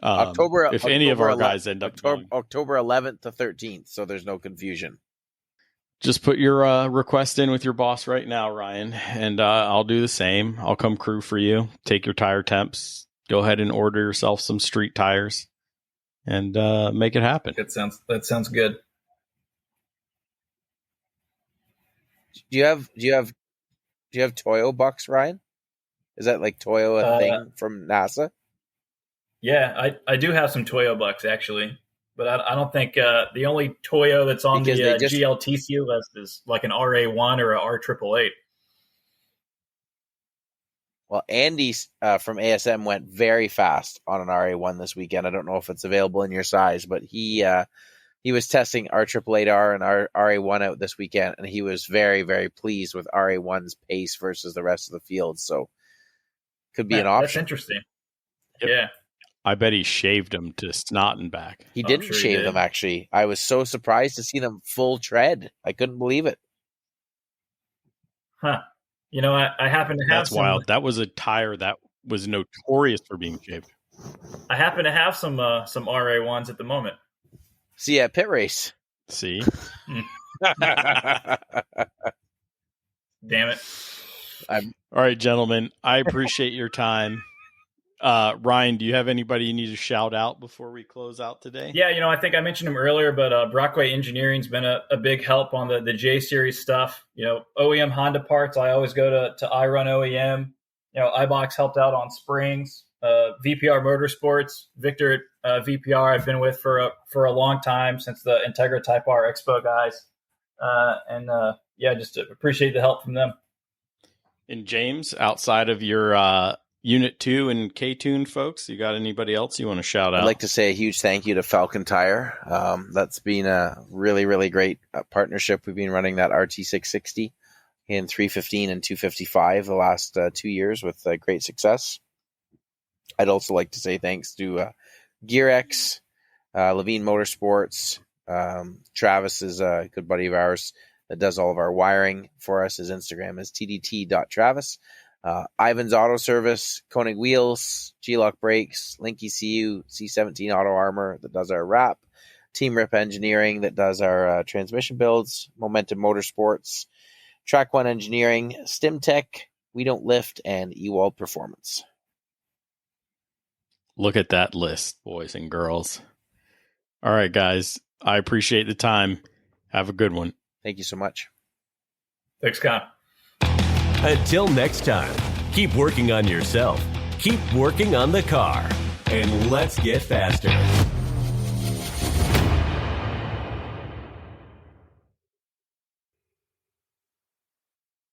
If any of our guys end up October 11th to 13th, so there's no confusion. Just put your request in with your boss right now, Ryan, and I'll do the same. I'll come crew for you. Take your tire temps. Go ahead and order yourself some street tires, and make it happen. That sounds good. Do you have Toyo bucks, Ryan? Is that like Toyo a thing from NASA? Yeah, I do have some Toyo bucks actually, but I don't think the only Toyo that's on the GLTC list is like an RA1 or a R888. Well, Andy from ASM went very fast on an RA1 this weekend. I don't know if it's available in your size, but he he was testing our 888R and our RA1 out this weekend, and he was very, very pleased with RA1's pace versus the rest of the field. So could be an option. That's interesting. Yep. Yeah. I bet he shaved them to snot and back. He didn't shave them, actually. I was so surprised to see them full tread. I couldn't believe it. Huh. You know, I happen to have That's wild. That was a tire that was notorious for being shaved. I happen to have some RA1s at the moment. See, at pit race. See? Damn it. All right, gentlemen. I appreciate your time. Ryan, do you have anybody you need to shout out before we close out today? Yeah, you know, I think I mentioned him earlier, but Brockway Engineering's been a big help on the J Series stuff. You know, OEM Honda parts, I always go to iRun OEM. You know, iBox helped out on springs. VPR Motorsports, Victor at VPR, I've been with for a long time, since the Integra Type R Expo guys. Just appreciate the help from them. And James, outside of your Unit 2 and K-Tune folks, you got anybody else you want to shout out? I'd like to say a huge thank you to Falcon Tire. That's been a really, really great partnership. We've been running that RT660 in 315 and 255 the last 2 years with great success. I'd also like to say thanks to GearX, Levine Motorsports. Travis is a good buddy of ours that does all of our wiring for us. His Instagram is tdt.travis. Ivan's Auto Service, Koenig Wheels, G-Lock Brakes, Link ECU, C17 Auto Armor that does our wrap, Team Rip Engineering that does our transmission builds, Momentum Motorsports, Track One Engineering, StimTech, We Don't Lift, and Ewald Performance. Look at that list, boys and girls. All right, guys. I appreciate the time. Have a good one. Thank you so much. Thanks, Con. Until next time, keep working on yourself, keep working on the car, and let's get faster.